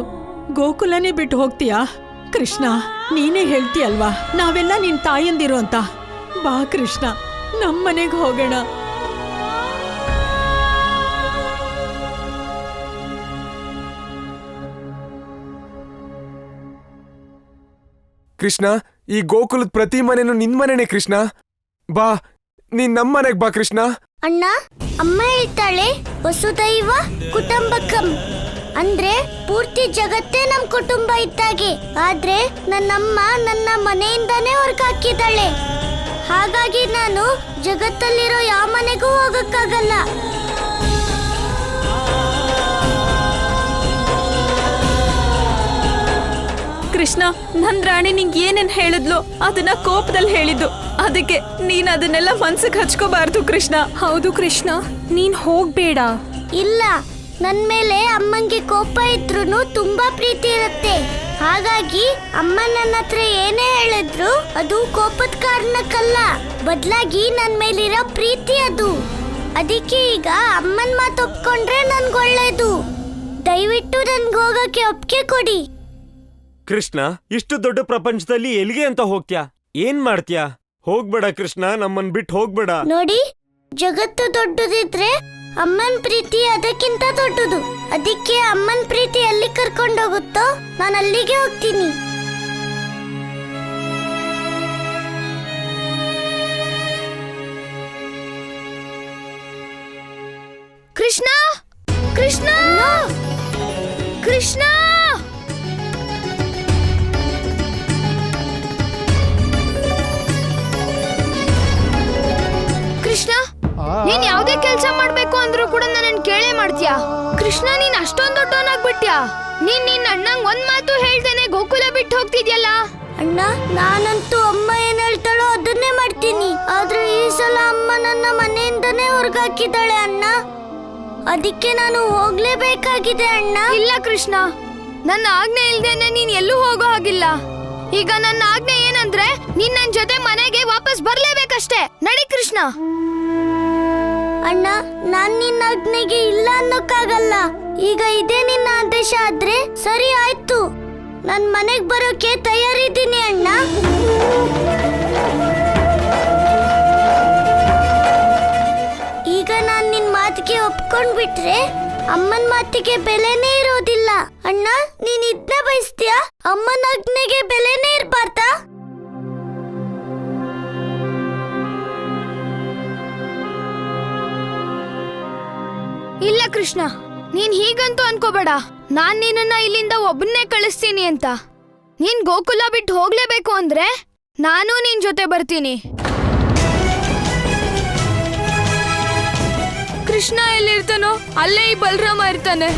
ಗೋಕುಲನೇ ಬಿಟ್ಟು ಹೋಗ್ತೀಯಾ? ಕೃಷ್ಣ, ನೀನೇ ಹೇಳ್ತೀಯಲ್ವಾ ನಾವೆಲ್ಲ ನಿನ್ ತಾಯಂದಿರು ಅಂತ. ಬಾ ಕೃಷ್ಣ, ನಮ್ಮನೆಗೆ ಹೋಗೋಣ. ಕೃಷ್ಣ, ಈ ಗೋಕುಲದ ಪ್ರತಿ ಮನೆನೂ ನಿನ್ ಮನೆನೇ ಕೃಷ್ಣ. ಬಾ, ನೀನ್ ನಮ್ಮನೆಗ್ ಬಾ ಕೃಷ್ಣ. ಅಣ್ಣ, ಅಮ್ಮ ಹೇಳ್ತಾಳೆ ವಸುದೈವ ಕುಟುಂಬಕಂ ಅಂದ್ರೆ ಪೂರ್ತಿ ಜಗತ್ತೇ ನಮ್ ಕುಟುಂಬ ಇದ್ದಾಗೆ. ಆದ್ರೆ ನನ್ನಮ್ಮ ನನ್ನ ಮನೆಯಿಂದಾನೇ ಹೊರಗಾಕಿದ್ದಾಳೆ. ಹಾಗಾಗಿ ನಾನು ಜಗತ್ತಲ್ಲಿರೋ ಯಾವ ಮನೆಗೂ ಹೋಗಕ್ಕಾಗಲ್ಲ. ಕೃಷ್ಣ, ನನ್ ರಾಣಿ ನಿಂಗೆ ಏನೇನ್ ಹೇಳಿದ್ಲು ಅದನ್ನ ಕೋಪದಲ್ಲಿ ಹೇಳಿದ್ದು. ಅದಕ್ಕೆ ನೀನ್ ಅದನ್ನೆಲ್ಲ ಮನ್ಸಿಗೆ ಹಚ್ಕೋಬಾರ್ದು ಕೃಷ್ಣ. ಹೌದು ಕೃಷ್ಣ, ನೀನ್ ಹೋಗ್ಬೇಡ. ಇಲ್ಲ, ನನ್ ಮೇಲೆ ಅಮ್ಮಂಗೆ ಕೋಪ ಇದ್ರೂನು ತುಂಬಾ ಪ್ರೀತಿ ಇರುತ್ತೆ. ಹಾಗಾಗಿ ಅಮ್ಮ ನನ್ನ ಹತ್ರ ಏನೇ ಹೇಳಿದ್ರು ಅದು ಕೋಪದ ಕಾರಣಕ್ಕಲ್ಲ, ಬದಲಾಗಿ ನನ್ ಮೇಲಿರೋ ಪ್ರೀತಿ ಅದು. ಅದಕ್ಕೆ ಈಗ ಅಮ್ಮನ್ ಮಾತು ಒಪ್ಕೊಂಡ್ರೆ ನನ್ಗೊಳ್ಳೇದು. ದಯವಿಟ್ಟು ನನ್ಗೆ ಹೋಗಕ್ಕೆ ಒಪ್ಪಿಗೆ ಕೊಡಿ. ಕೃಷ್ಣ, ಇಷ್ಟು ದೊಡ್ಡ ಪ್ರಪಂಚದಲ್ಲಿ ಎಲ್ಲಿಗೆ ಅಂತ ಹೋಗ್ತ್ಯಾ? ಏನ್ ಮಾಡ್ತ್ಯಾ? ಹೋಗ್ಬೇಡ ಕೃಷ್ಣ, ನಮ್ಮನ್ ಬಿಟ್ಟು ಹೋಗ್ಬೇಡ. ನೋಡಿ, ಜಗತ್ತು ದೊಡ್ಡದಿದ್ರೆ ಅಮ್ಮನ್ ಪ್ರೀತಿ ಅದಕ್ಕಿಂತ ದೊಡ್ಡದು. ಅದಕ್ಕೆ ಅಮ್ಮನ್ ಪ್ರೀತಿ ಎಲ್ಲಿ ಕರ್ಕೊಂಡೋಗುತ್ತೋ ನಾನು ಅಲ್ಲಿಗೆ ಹೋಗ್ತೀನಿ. ಕೃಷ್ಣ, ಕೃಷ್ಣ, ಕೃಷ್ಣ. ಕೃಷ್ಣ, ನೀನ್ ಯಾವ್ದೇ ಕೆಲ್ಸ ಮಾಡ್ಬೇಕು ಅಂದ್ರೂ ಕೂಡ ನನ್ನ ಕೇಳೇ ಮಾಡ್ತೀಯಾ? ಕೃಷ್ಣ, ನೀನ್ ಅಷ್ಟೊಂದ್ ದೊಡ್ಡವನಾಗ್ಬಿಟ್ಯಾ? ನೀನ್ ನಿನ್ನ ಅಣ್ಣಂಗ್ ಒಂದ್ ಮಾತು ಹೇಳ್ದೇನೆ ಗೋಕುಲ ಬಿಟ್ಟು ಹೋಗ್ತಿದ್ಯಲ್ಲ? ಅಣ್ಣ, ನಾನಂತೂ ಅಮ್ಮ ಏನ್ ಹೇಳ್ತಾಳೋ ಅದನ್ನೇ ಮಾಡ್ತೀನಿ. ಆದ್ರೆ ಈ ಸಲ ಅಮ್ಮ ನನ್ನ ಮನೆಯಿಂದನೇ ಹೊರಗಾಕಿದ್ದಾಳೆ ಅಣ್ಣ. ಅದಕ್ಕೆ ನಾನು ಹೋಗ್ಲೇಬೇಕಾಗಿದೆ ಅಣ್ಣ. ಇಲ್ಲ ಕೃಷ್ಣ, ನನ್ನ ಆಜ್ಞೆ ಇಲ್ದೇನೆ ನೀನ್ ಎಲ್ಲೂ ಹೋಗೋ ಹಾಗಿಲ್ಲ. ಈಗ ನನ್ನ ಆಜ್ಞೆ ಏನಂದ್ರೆ ನೀನ್ ನನ್ ಜೊತೆ ಮನೆಗೆ ವಾಪಸ್ ಬರ್ಲೇಬೇಕಷ್ಟೇ. ನಡಿ ಕೃಷ್ಣ. ಅಣ್ಣ, ನಾನ್ ನಿನ್ನ ಆಜ್ಞೆಗೆ ಇಲ್ಲ ಅನ್ನೋಕ್ಕಾಗಲ್ಲ. ಈಗ ಇದೇ ನಿನ್ನ ಆದೇಶ ಆದ್ರೆ ಸರಿ ಆಯ್ತು. ನನ್ ಮನೆಗ್ ಬರೋಕೆ ತಯಾರಿದ್ದೀನಿ ಅಣ್ಣ. ಈಗ ನಾನ್ ನಿನ್ ಮಾತಿಗೆ ಒಪ್ಕೊಂಡ್ಬಿಟ್ರೆ ಅಮ್ಮನ ಮಾತಿಗೆ ಬೆಲೆನೇ ಇರೋದಿಲ್ಲ. ಅಣ್ಣ, ನೀನ್ ಇದ್ನ ಬಯಸ್ತೀಯಾ? ಅಮ್ಮನ ಆಜ್ಞೆಗೆ ಬೆಲೆನೇ ಇರ್ಬಾರ್ದಾ? ಇಲ್ಲ ಕೃಷ್ಣ, ನೀನ್ ಹೀಗಂತೂ ಅನ್ಕೋಬೇಡ. ನಾನ್ ನಿನ್ನನ್ನ ಇಲ್ಲಿಂದ ಒಬ್ಬನ್ನೇ ಕಳಿಸ್ತೀನಿ ಅಂತ. ನೀನ್ ಗೋಕುಲ ಬಿಟ್ಟು ಹೋಗ್ಲೇಬೇಕು ಅಂದ್ರೆ ನಾನು ನಿನ್ ಜೊತೆ ಬರ್ತೀನಿ. ಕೃಷ್ಣ ಎಲ್ಲಿರ್ತಾನೋ ಅಲ್ಲೇ ಈ ಬಲರಾಮ ಇರ್ತಾನೆ.